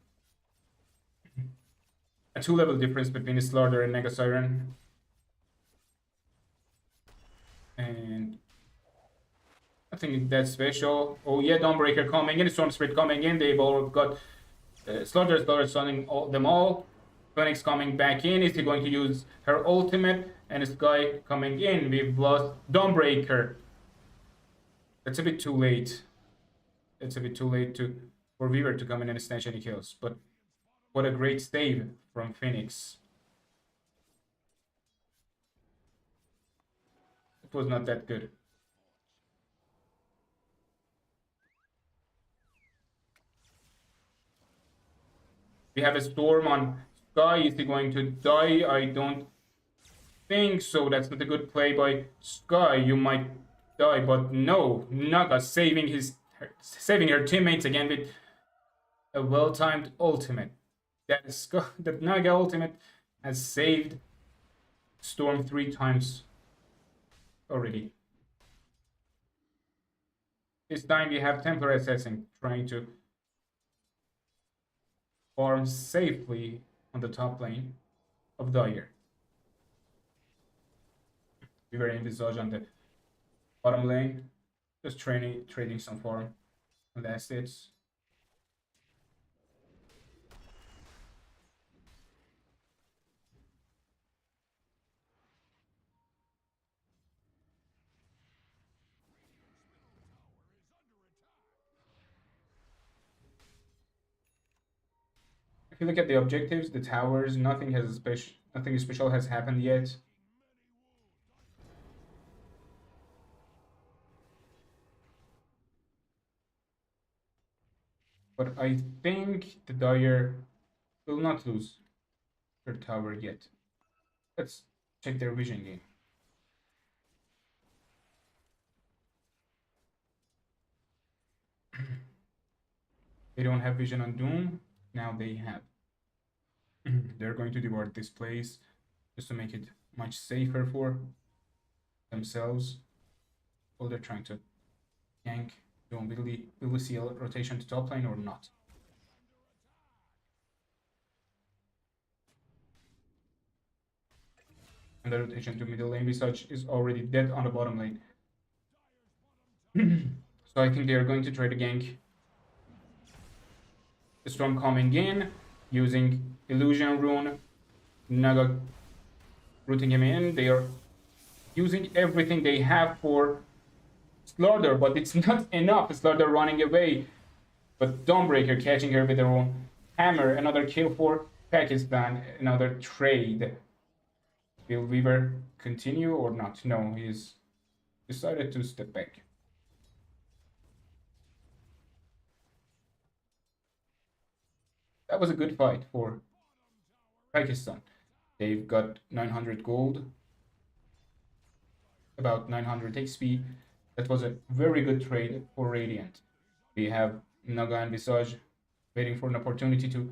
A 2-level difference between Slardar and Mega Siren. And nothing that special. Oh yeah, Dawnbreaker coming in, Storm Spirit coming in. They've all got Slardar stunning them all. Phoenix coming back in. Is he going to use her ultimate? And Sky coming in. We've lost Dawnbreaker. That's a bit too late. It's a bit too late for Weaver to come in and snatch any kills. But what a great save from Phoenix. It was not that good. We have a storm on Sky. Is he going to die? I don't think so. That's not a good play by Sky. You might die, but no. Naga saving her teammates again with a well-timed ultimate. That Naga ultimate has saved Storm 3 times already. This time we have Templar Assassin trying to farm safely on the top lane of Dire. We were in Visage on the bottom lane, just trading some farm on the assets. If you look at the objectives, the towers, nothing special has happened yet. But I think the Dire will not lose their tower yet. Let's check their vision game. They don't have vision on Doom. Now they have. They're going to devour this place just to make it much safer for themselves. Well, they're trying to gank Doom. Will we see a rotation to top lane or not? And the rotation to middle lane, Visage is already dead on the bottom lane. So I think they are going to try to gank the Storm coming in, using Illusion Rune, Naga rooting him in. They are using everything they have for Slaughter, but it's not enough. Slaughter running away, but Dawnbreaker catching her with her own hammer. Another kill for Pakistan. Another trade. Will Weaver continue or not? No, he's decided to step back. That was a good fight for Pakistan. They've got 900 gold, about 900 XP. That was a very good trade for Radiant. We have Naga and Visage waiting for an opportunity to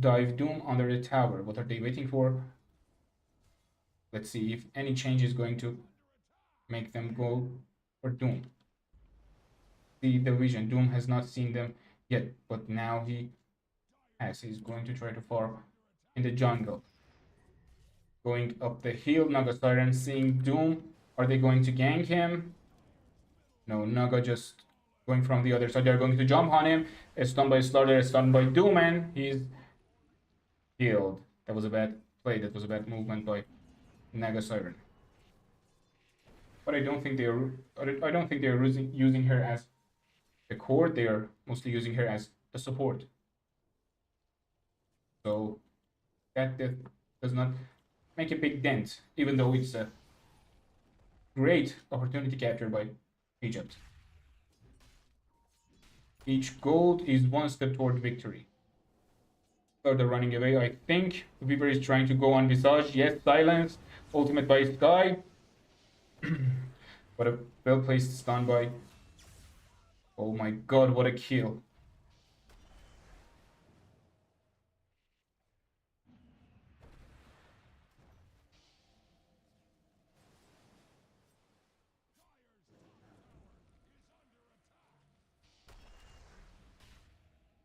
dive Doom under the tower. What are they waiting for? Let's see if any change is going to make them go for Doom. See the vision. Doom has not seen them yet, but now he has. He's going to try to farm in the jungle. Going up the hill, Naga Siren seeing Doom. Are they going to gank him? No, Naga just going from the other side. They're going to jump on him. Stunned by Slaughter, stunned by Doom, and he's killed. That was a bad play. That was a bad movement by Naga Siren. But I don't think they're using her as a core. They are mostly using her as a support. So that does not make a big dent, even though it's a great opportunity capture by Egypt. Each gold is one step toward victory. Further running away, I think. Weaver is trying to go on Visage. Yes, silence. Ultimate by Sky. What a well-placed stun by... Oh my god, what a kill.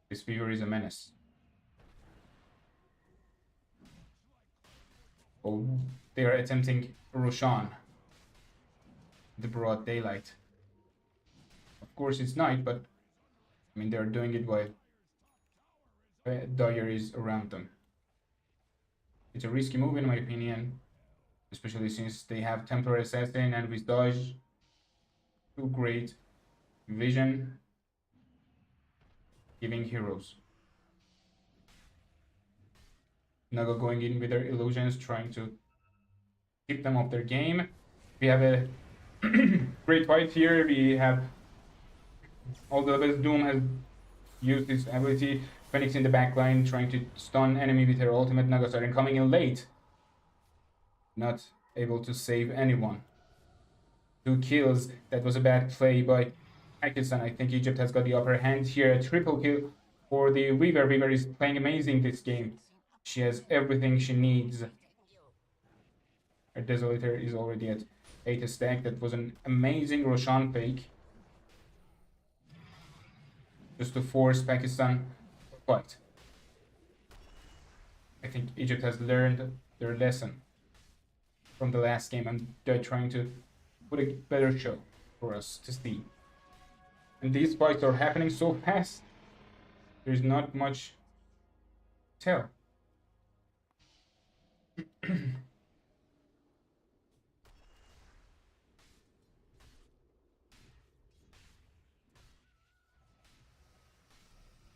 This Weaver is a menace. Oh, they are attempting Roshan. The broad daylight. Of course it's night, but I mean they're doing it while Dyer is around them. It's a risky move in my opinion, especially since they have Templar Assassin and Visage. Two great vision giving heroes. Naga going in with their illusions, trying to keep them off their game. We have a great fight here. We have all the best. Doom has used his ability. Phoenix in the backline, trying to stun enemy with her ultimate. Naga Siren coming in late. Not able to save anyone. 2 kills. That was a bad play by Pakistan. I think Egypt has got the upper hand here. A triple kill for the Weaver. Weaver is playing amazing this game. She has everything she needs. Her Desolator is already at 8 stack. That was an amazing Roshan fake. Just to force Pakistan to fight. I think Egypt has learned their lesson from the last game and they're trying to put a better show for us to see. And these fights are happening so fast, there's not much to tell.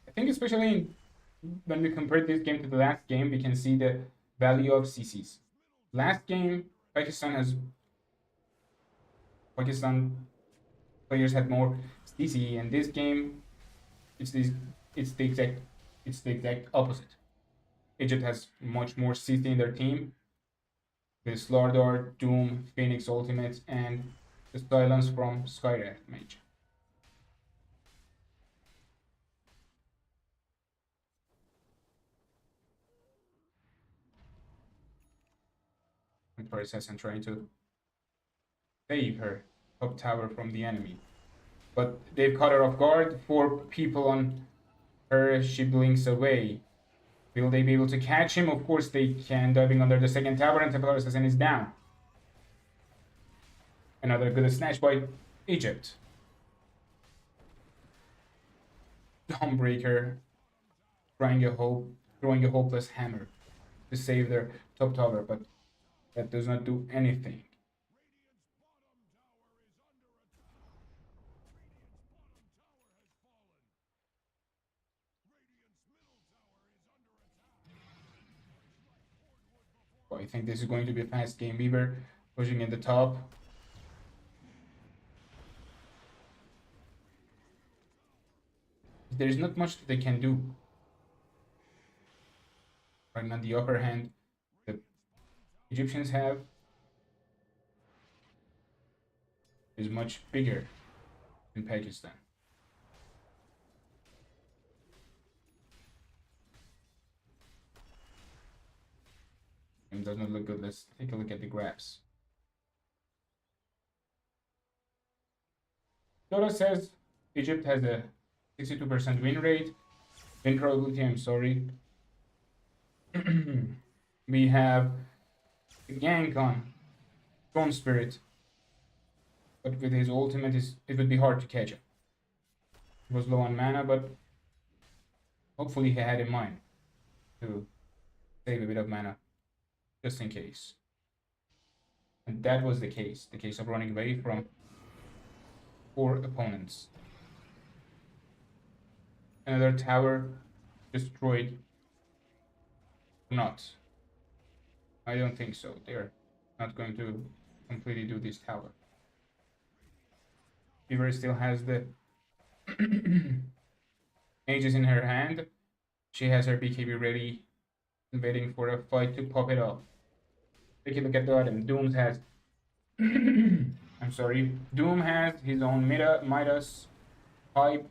I think especially when we compare this game to the last game, we can see the value of CCs. Last game, Pakistan players had more CC, and this game, it's the exact opposite. Egypt has much more CC in their team. With Slaughter, Doom, Phoenix Ultimate, and the silence from Skyrath Mage. And for Assassin trying to save her top tower from the enemy. But they've caught her off guard. 4 people on her, she blinks away. Will they be able to catch him? Of course they can, diving under the second tower, and Templar Assassin is down. Another good snatch by Egypt. Dawnbreaker throwing a hopeless hammer to save their top tower, but that does not do anything. I think this is going to be a fast game. Weaver pushing in the top. There's not much that they can do. Right now, the upper hand the Egyptians have is much bigger in Pakistan. It does not look good. Let's take a look at the graphs. Dota says Egypt has a 62% win rate. Win probability, I'm sorry. We have a gank on Storm Spirit. But with his ultimate, it would be hard to catch him. He was low on mana, but hopefully he had in mind to save a bit of mana, just in case. And that was the case of running away from 4 opponents. Another tower destroyed. Not. I don't think so. They're not going to completely do this tower. Beaver still has the Aegis in her hand. She has her BKB ready, waiting for a fight to pop it off. Take a look at the item. Doom has I'm sorry. Doom has his own Midas pipe.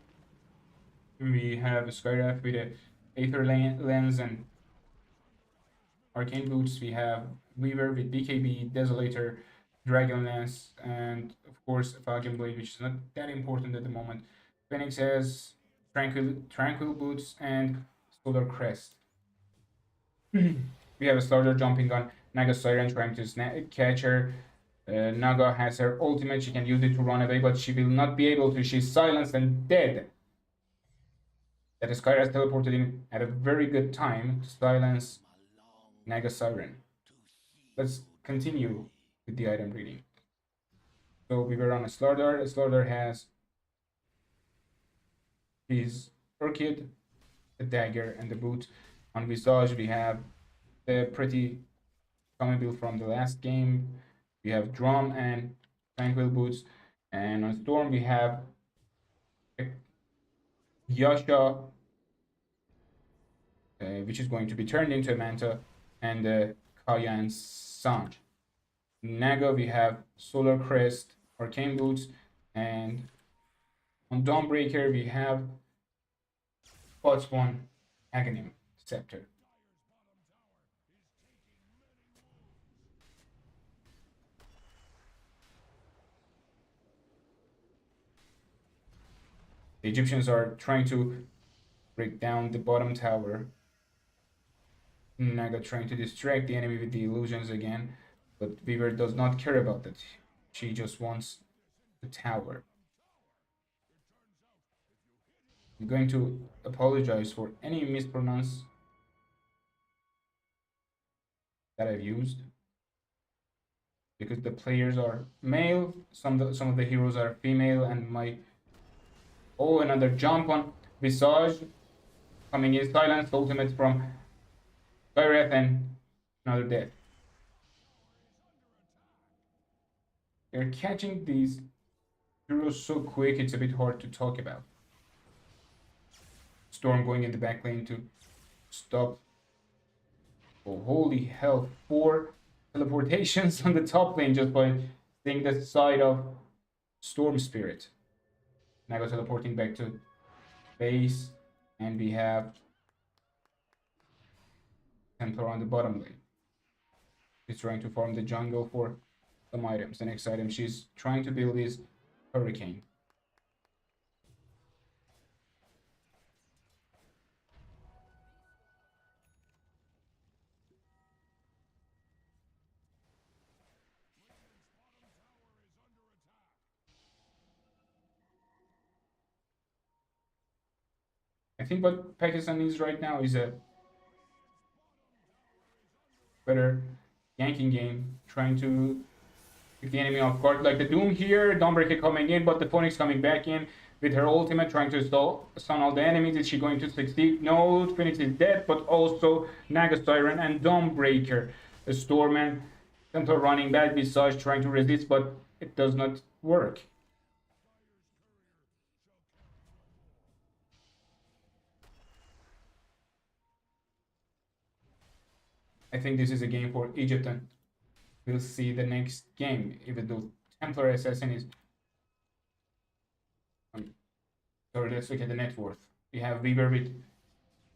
We have a Skyraf with a Aether lens and Arcane Boots. We have Weaver with BKB, Desolator, Dragon Lance, and of course Falcon Blade, which is not that important at the moment. Phoenix has Tranquil Boots and Solar Crest. We have a starter jumping on Naga Siren trying to catch her. Naga has her ultimate. She can use it to run away, but she will not be able to. She's silenced and dead. That Skyra has teleported in at a very good time to silence Naga Siren. Let's continue with the item reading. So we were on a Slaughter. A Slaughter has his Orchid, the dagger, and the boot. On Visage, we have the pretty common build from the last game. We have Drum and Tranquil Boots. And on Storm, we have Yasha, which is going to be turned into a Manta, and Kaya and Sanj. Naga, we have Solar Crest, Arcane Boots, and on Dawnbreaker, we have Spots 1 Aghanim Scepter. The Egyptians are trying to break down the bottom tower. Naga trying to distract the enemy with the illusions again, but Weaver does not care about that. She just wants the tower. I'm going to apologize for any mispronounce that I've used, because the players are male, some of the heroes are female, and another jump on Visage, coming in silence, ultimate from Skyreth, and another death. They're catching these heroes so quick, it's a bit hard to talk about. Storm going in the back lane to stop. Oh, holy hell, 4 teleportations on the top lane just by seeing the side of Storm Spirit. Naga teleporting back to base, and we have Templar on the bottom lane. She's trying to farm the jungle for some items. The next item she's trying to build is Hurricane. I think what Pakistan needs right now is a better ganking game, trying to keep the enemy off guard. Like the Doom here, Dawnbreaker coming in, but the Phoenix coming back in with her ultimate, trying to stun all the enemies. Is she going to succeed? No, Phoenix is dead, but also Naga Siren and Dawnbreaker. a Storm Templar running back, Visage trying to resist, but it does not work. I think this is a game for Egypt, and we'll see the next game, even though Templar Assassin is... Sorry, let's look at the net worth. We have Weaver with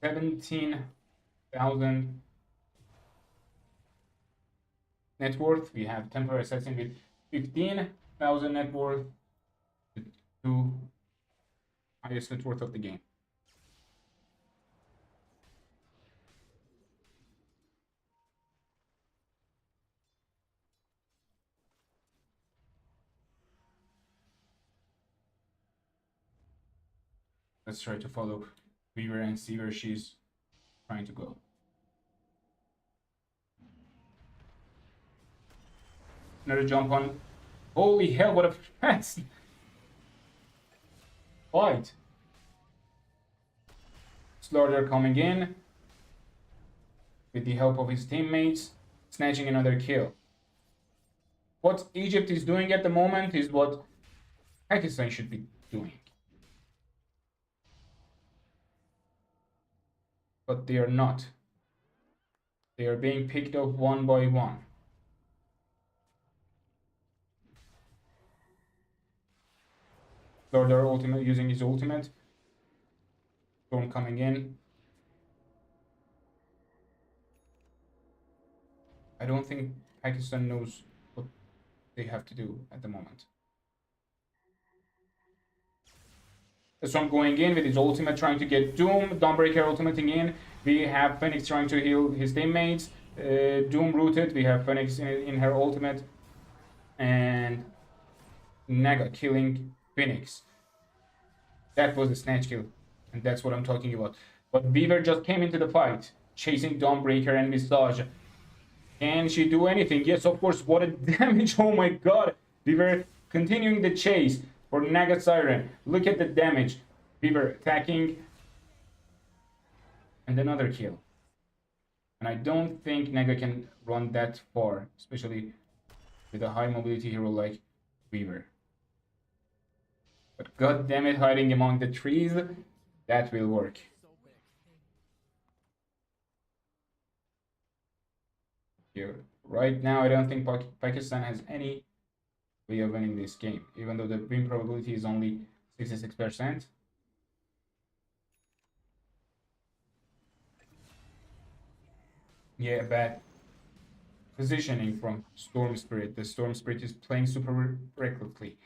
17,000 net worth. We have Templar Assassin with 15,000 net worth. The two highest net worth of the game. Let's try to follow Weaver and see where she's trying to go. Another jump on. Holy hell, what a fast fight. Slaughter coming in with the help of his teammates, snatching another kill. What Egypt is doing at the moment is what Pakistan should be doing. But they are not. They are being picked up one by one. Slaughter ultimate, using his ultimate. Storm coming in. I don't think Pakistan knows what they have to do at the moment. Storm going in with his ultimate, trying to get Doom. Dawnbreaker ultimating in. We have Phoenix trying to heal his teammates. Doom rooted. We have Phoenix in her ultimate. And Naga killing Phoenix. That was a snatch kill. And that's what I'm talking about. But Weaver just came into the fight, chasing Dawnbreaker and Visage. Can she do anything? Yes, of course. What a damage. Oh my god. Weaver continuing the chase for Naga Siren. Look at the damage. Weaver attacking. And another kill. And I don't think Naga can run that far, especially with a high mobility hero like Weaver. But god damn it, hiding among the trees, that will work. Here, right now, I don't think Pakistan has any way of winning this game, even though the win probability is only 66%. Yeah, bad positioning from Storm Spirit. The Storm Spirit is playing super recklessly.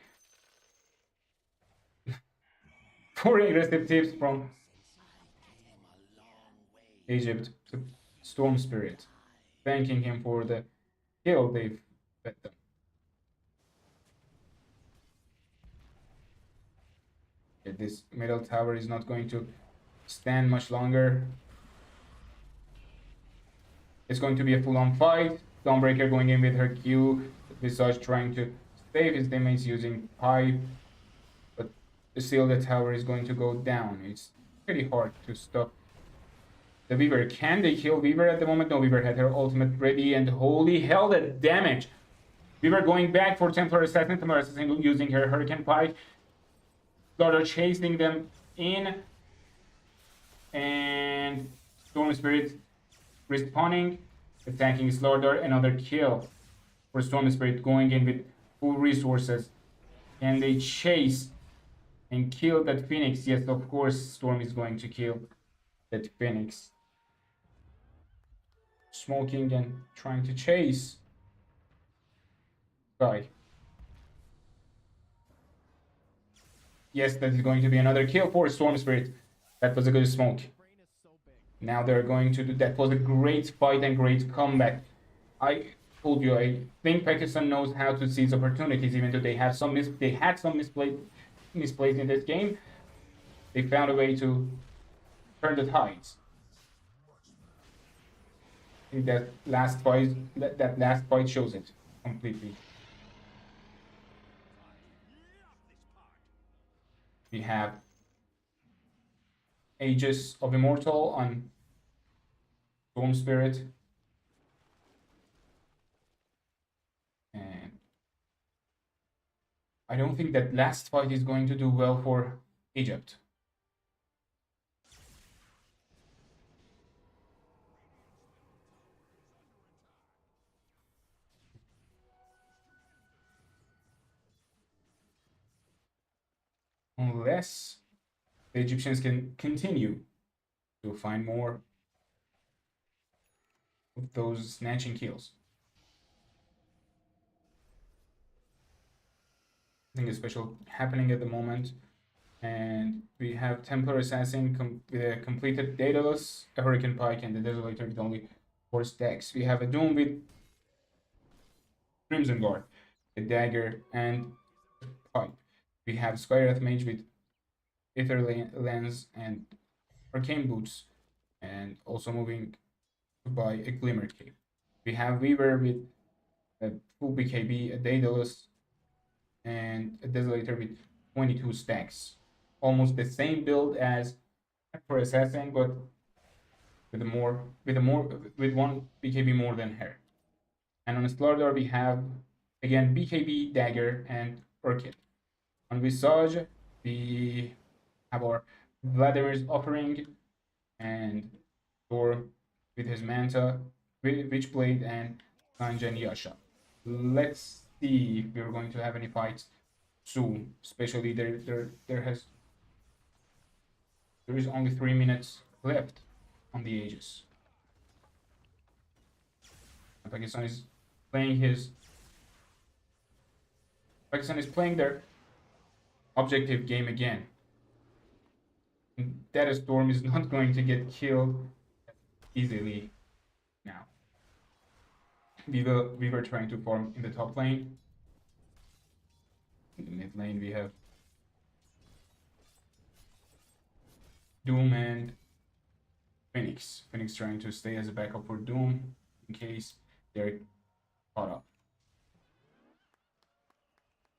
4 aggressive tips from Egypt to Storm Spirit, thanking him for the kill they've fed them. Okay, this middle tower is not going to stand much longer. It's going to be a full-on fight. Dawnbreaker going in with her Q. Visage trying to save his teammates using pipe. But still the tower is going to go down. It's pretty hard to stop the Weaver. Can they kill Weaver at the moment? No, Weaver had her ultimate ready, and holy hell, the damage! Weaver going back for Templar Assassin. Templar Assassin using her Hurricane Pike. Slaughter chasing them in. And Storm Spirit respawning, attacking Slaughter. Another kill for Storm Spirit, going in with full resources. Can they chase and kill that Phoenix? Yes, of course, Storm is going to kill that Phoenix. Smoking and trying to chase Guy. Yes, that is going to be another kill for Storm Spirit. That was a good smoke. Now they're going to do... That was a great fight and great comeback. I told you, I think Pakistan knows how to seize opportunities, even though they have some misplays in this game. They found a way to turn the tides. I think that last fight shows it completely. We have Aegis of Immortal on Storm Spirit. I don't think that last fight is going to do well for Egypt. Unless the Egyptians can continue to find more of those snatching kills. Nothing special happening at the moment. And we have Templar Assassin with a completed Daedalus, a Hurricane Pike, and the Desolator with only 4 stacks. We have a Doom with Crimson Guard, a Dagger, and a Pipe. We have Skywrath Mage with Aether Lens and Arcane Boots, and also moving by a Glimmer Cape. We have Weaver with a full BKB, a Daedalus, and a Desolator with 22 stacks. Almost the same build as for Assassin, but with one BKB more than her. And on Slardar we have again BKB, Dagger, and Orchid. On Visage we have our Vladimir's Offering and Thor with his Manta, Witchblade, and Sanjan Yasha. Let's see if we're going to have any fights soon. Especially there is only 3 minutes left on the Aegis. And Pakistan is playing their objective game again. That Storm is not going to get killed easily now. We were trying to farm in the top lane. In the mid lane we have Doom and Phoenix. Phoenix trying to stay as a backup for Doom in case they're caught up.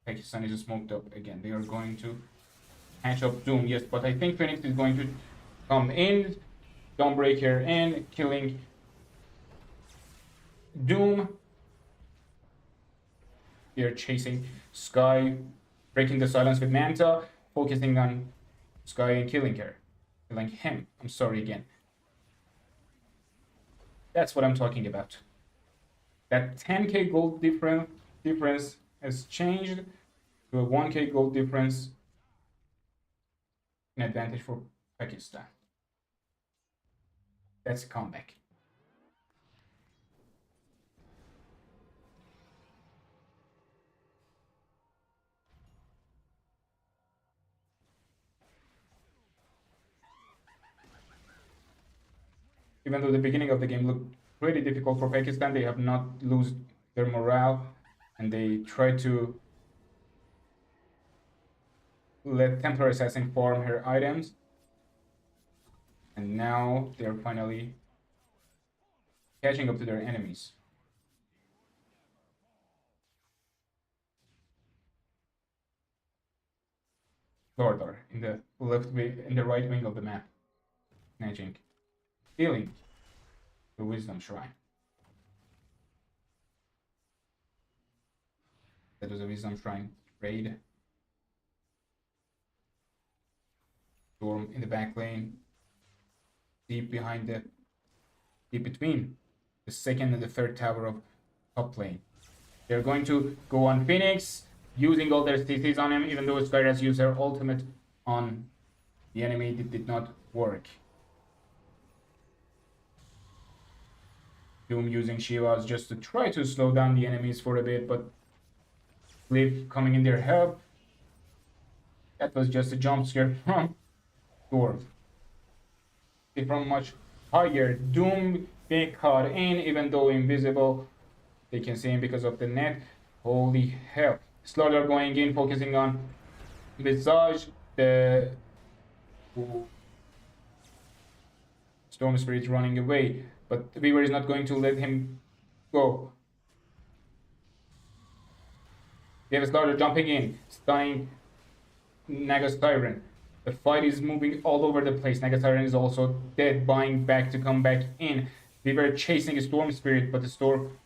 Pakistan is smoked up again. They are going to catch up Doom, yes, but I think Phoenix is going to come in, Dawnbreaker in, killing Doom. They are chasing Sky, breaking the silence with Manta, focusing on Sky and killing her. Killing him. I'm sorry again. That's what I'm talking about. That 10k gold difference has changed to a 1k gold difference, an advantage for Pakistan. That's a comeback. Even though the beginning of the game looked pretty difficult for Pakistan, they have not lost their morale, and they try to let Templar Assassin farm her items. And now they're finally catching up to their enemies. Lordar in the right wing of the map, snatching, stealing the Wisdom Shrine. That was a Wisdom Shrine raid. Storm in the back lane, deep between the second and the third tower of top lane. They're going to go on Phoenix, using all their CCs on him, even though Skyras used her ultimate on the enemy. It did not work. Doom using Shivas just to try to slow down the enemies for a bit, but Cliff coming in their help. That was just a jump scare from Dwarf. From much higher. Doom being caught in, even though invisible. They can see him because of the net. Holy hell. Slaughter going in, focusing on Visage. The Storm Spirit running away. But Weaver is not going to let him go. We have a Slaughter jumping in, stunning Naga Siren. The fight is moving all over the place. Naga Siren is also dead, buying back to come back in. We were chasing a Storm Spirit, but the Storm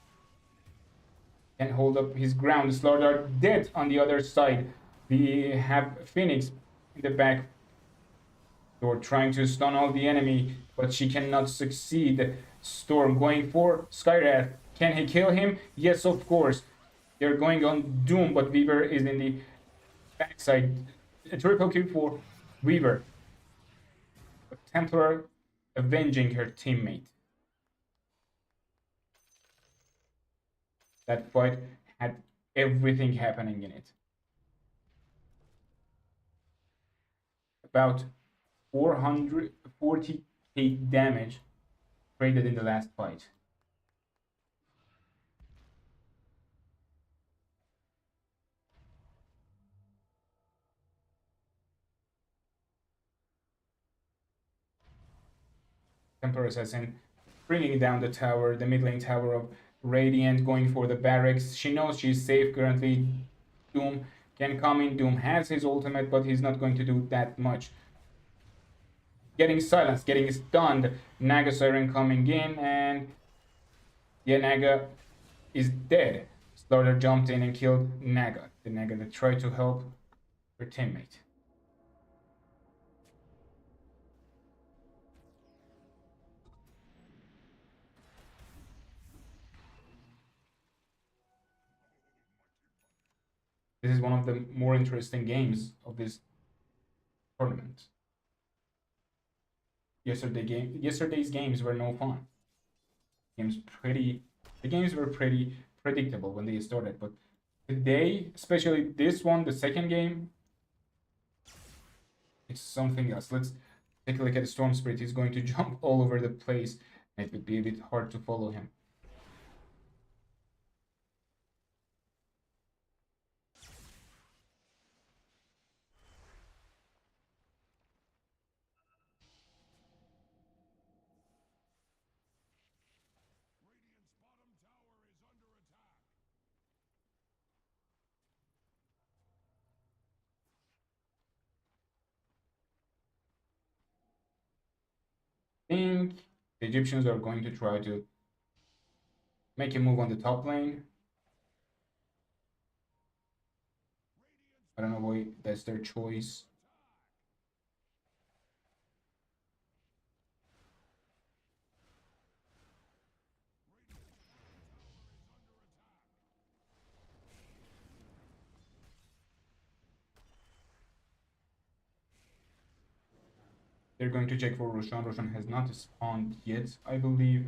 can hold up his ground. Slaughter dead on the other side. We have Phoenix in the back door trying to stun all the enemy, but she cannot succeed. Storm going for Skywrath. Can he kill him? Yes, of course. They're going on Doom, but Weaver is in the backside. A triple kill for Weaver. But Templar avenging her teammate. That fight had everything happening in it. About 440k damage traded in the last fight. Templar Assassin bringing down the tower, the mid lane tower of Radiant, going for the barracks. She knows she's safe currently. Doom can come in. Doom has his ultimate, but he's not going to do that much. Getting silenced, getting stunned. Naga Siren coming in, and yeah, Naga is dead. Slaughter jumped in and killed Naga. The Naga that tried to help her teammate. This is one of the more interesting games of this tournament. Yesterday's games were no fun. The games were pretty predictable when they started, but today, especially this one, the second game, it's something else. Let's take a look at the Storm Spirit. He's going to jump all over the place, and it would be a bit hard to follow him. I think the Egyptians are going to try to make a move on the top lane. I don't know why that's their choice. They're going to check for Roshan. Roshan has not spawned yet, I believe.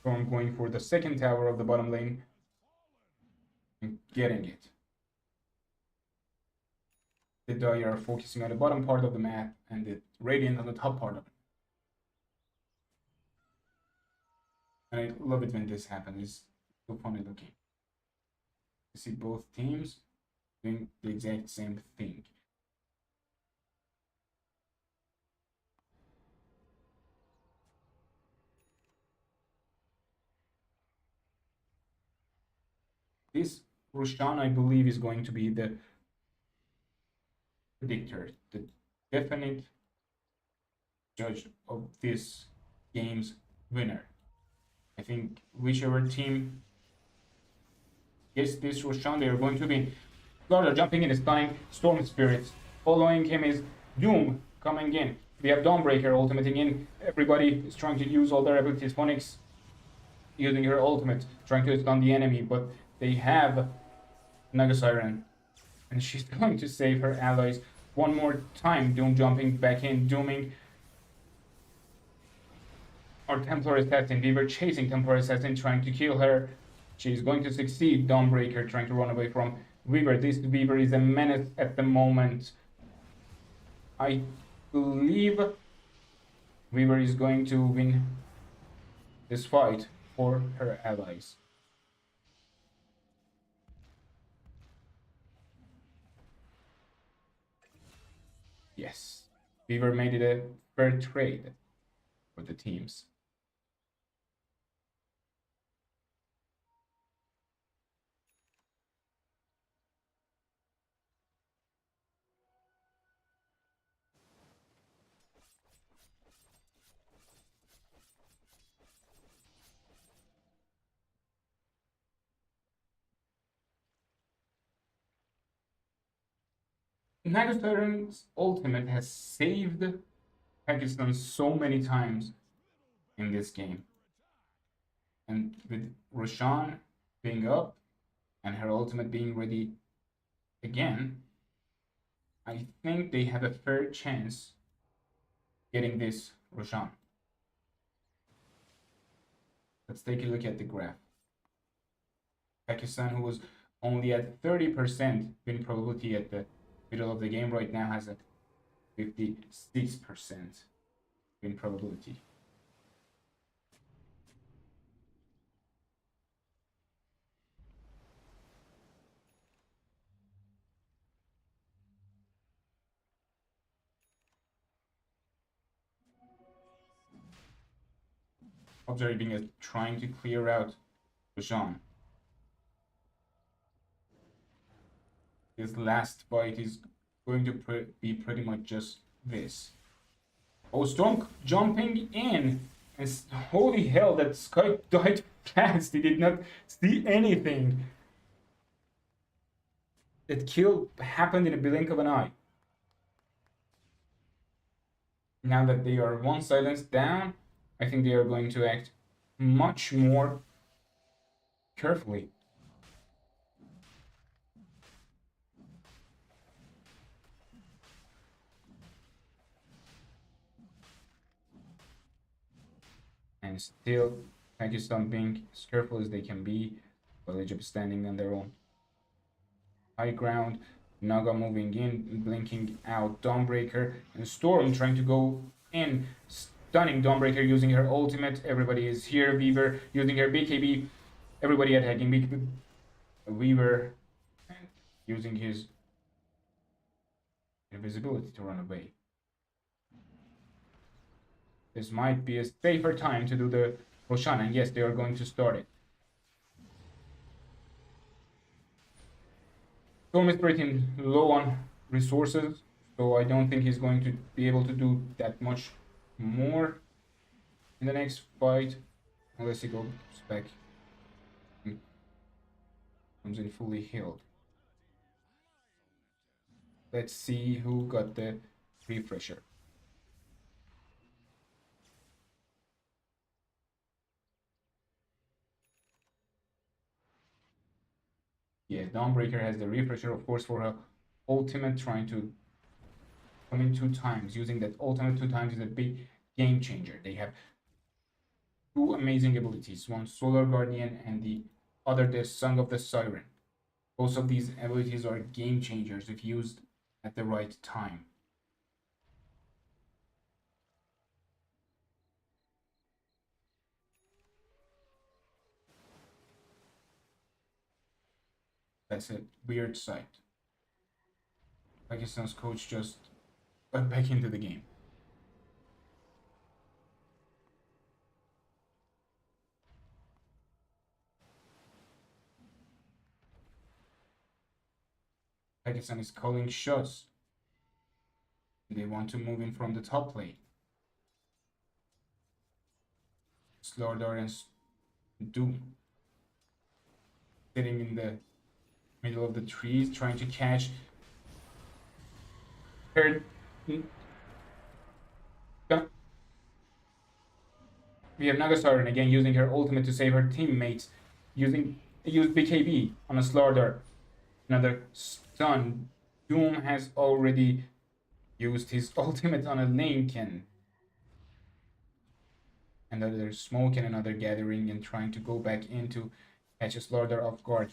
So I'm going for the second tower of the bottom lane and getting it. The Dire are focusing on the bottom part of the map and the Radiant on the top part of it. And I love it when this happens. It's so funny looking. You see both teams doing the exact same thing. This Roshan, I believe, is going to be the predictor, the definite judge of this game's winner. I think whichever team gets this Roshan, they are going to win. Slaughter jumping in is stunning Storm Spirits. Following him is Doom coming in. We have Dawnbreaker ultimating in. Everybody is trying to use all their abilities. Phoenix using her ultimate, trying to stun the enemy, but they have Naga Siren. And she's going to save her allies one more time. Doom jumping back in, dooming our Templar Assassin. We were chasing Templar Assassin, trying to kill her. She's going to succeed. Dawnbreaker trying to run away from Weaver. This Weaver is a menace at the moment. I believe Weaver is going to win this fight for her allies. Yes, Beaver made it a fair trade for the teams. Nagasaran's ultimate has saved Pakistan so many times in this game. And with Roshan being up and her ultimate being ready again, I think they have a fair chance getting this Roshan. Let's take a look at the graph. Pakistan, who was only at 30% win probability at the middle of the game, right now has a 56% win probability. Observing as trying to clear out Roshan. His last fight is going to be pretty much just this. Oh, Storm jumping in. And holy hell, that Sky died fast. He did not see anything. That kill happened in a blink of an eye. Now that they are one silence down, I think they are going to act much more carefully. And still, Pakistan being as careful as they can be, while Egypt standing on their own high ground. Naga moving in, blinking out Dawnbreaker, and Storm trying to go in, stunning Dawnbreaker using her ultimate. Everybody is here. Weaver using her BKB. Everybody attacking BKB. Weaver using his invisibility to run away. This might be a safer time to do the Roshan, and yes, they are going to start it. Storm is pretty low on resources, so I don't think he's going to be able to do that much more in the next fight, unless he goes back and comes in fully healed. Let's see who got the refresher. Yeah, Dawnbreaker has the refresher, of course, for her ultimate, trying to come in 2 times. Using that ultimate 2 times is a big game changer. They have 2 amazing abilities, one Solar Guardian and the other the Song of the Siren. Both of these abilities are game changers if used at the right time. That's a weird sight. Pakistan's coach just got back into the game. Pakistan is calling shots. They want to move in from the top lane. Slaughter and Doom sitting in the middle of the trees trying to catch her. We have Nagasaren again using her ultimate to save her teammates. Used BKB on a Slaughter. Another stun. Doom has already used his ultimate on a Lincoln. Another smoke and another gathering and trying to go back into catch a Slaughter off guard.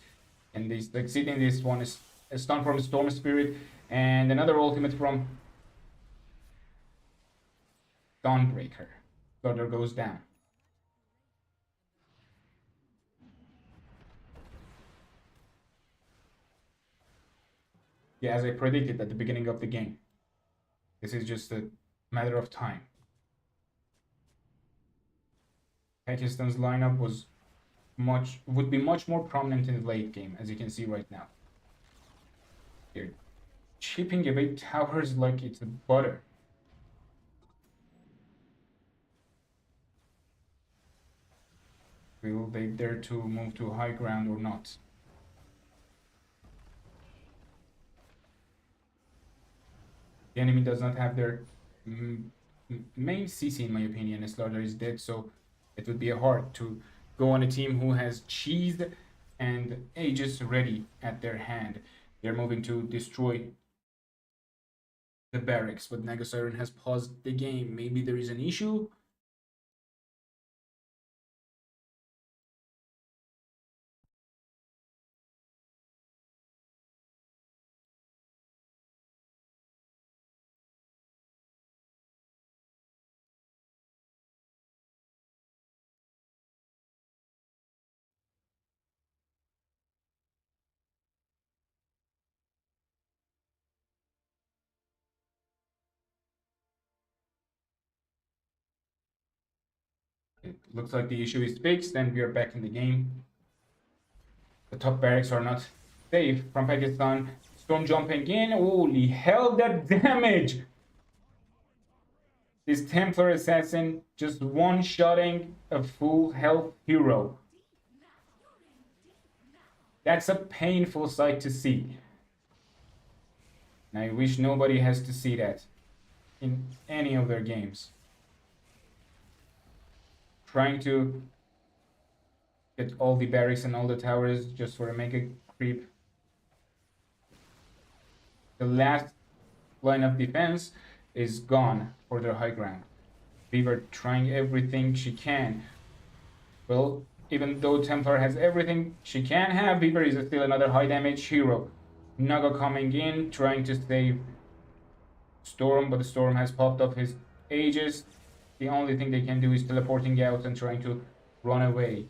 And they succeed in this one is a stun from Storm Spirit and another ultimate from Dawnbreaker. Slaughter goes down. Yeah, as I predicted at the beginning of the game. This is just a matter of time. Pakistan's lineup would be much more prominent in the late game, as you can see right now. They're chipping away towers like it's butter. Will they dare to move to high ground or not? The enemy does not have their main CC, in my opinion. Slaughter is dead, so it would be hard to go on a team who has cheese and Aegis ready at their hand. They're moving to destroy the barracks, but Nagasiren has paused the game. Maybe there is an issue. It looks like the issue is fixed and we are back in the game. The top barracks are not safe from Pakistan. Storm jumping in. Holy hell, that damage! This Templar assassin just one-shotting a full health hero. That's a painful sight to see. And I wish nobody has to see that in any of their games. Trying to get all the barracks and all the towers just for a mega creep. The last line of defense is gone for their high ground. Weaver trying everything she can. Well, even though Templar has everything she can have, Weaver is still another high damage hero. Naga coming in, trying to save Storm, but the Storm has popped up his Aegis. The only thing they can do is teleporting out and trying to run away.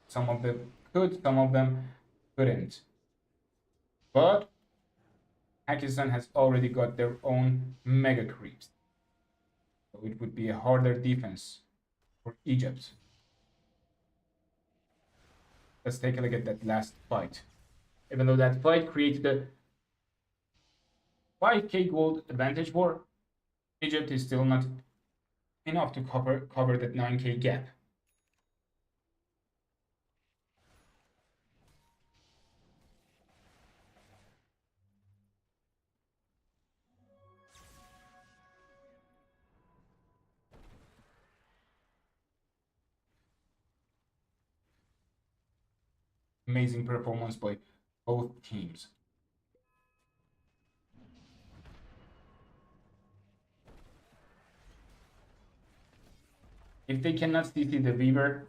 Some of them could, some of them couldn't. But Pakistan has already got their own mega creeps. So it would be a harder defense for Egypt. Let's take a look at that last fight. Even though that fight created a 5k gold advantage for Egypt, is still not enough to cover that 9k gap. Amazing performance by both teams. If they cannot CC the Weaver,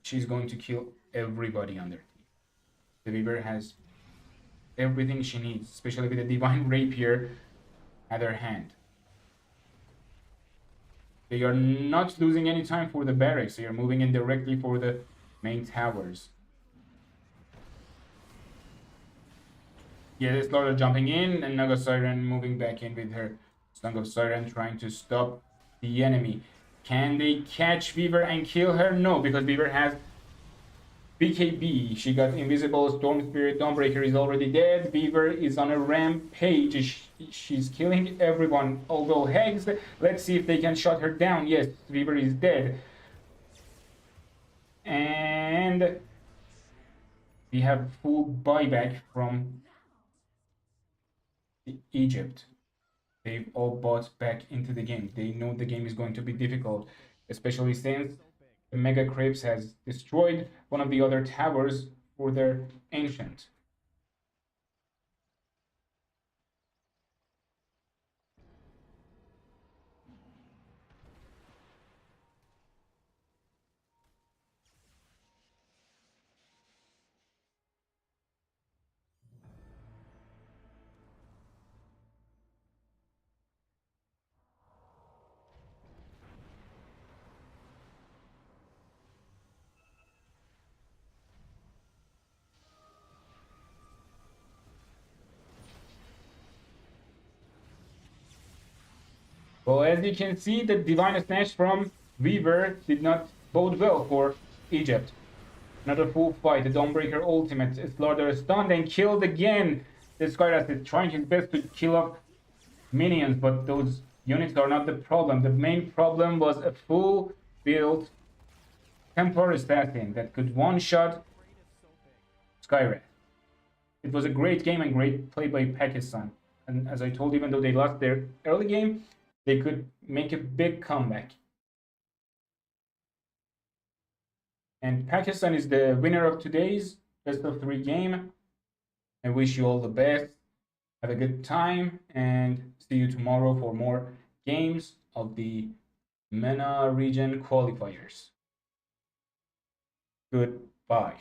she's going to kill everybody on their team. The Weaver has everything she needs, especially with the Divine Rapier at her hand. They are not losing any time for the barracks. They are moving in directly for the main towers. Yeah, Slaughter jumping in and Naga Siren moving back in with her Song of Siren trying to stop the enemy. Can they catch Weaver and kill her? No, because Weaver has BKB. She got Invisible, Storm Spirit, Dawnbreaker is already dead. Weaver is on a rampage. She's killing everyone. Although Hex, let's see if they can shut her down. Yes, Weaver is dead. And we have full buyback from Egypt. They've all bought back into the game. They know the game is going to be difficult, especially since the Mega Crypts has destroyed one of the other towers for their ancient. So as you can see, the Divine Snatch from Weaver did not bode well for Egypt. Another full fight. The Dawnbreaker ultimate. Slaughter stunned and killed again. This Skyras is trying his best to kill off minions, but those units are not the problem. The main problem was a full build Templar Assassin that could one-shot Skyras. It was a great game and great play by Pakistan. And as I told, even though they lost their early game, they could make a big comeback. And Pakistan is the winner of today's best of 3 game. I wish you all the best. Have a good time and see you tomorrow for more games of the MENA region qualifiers. Goodbye.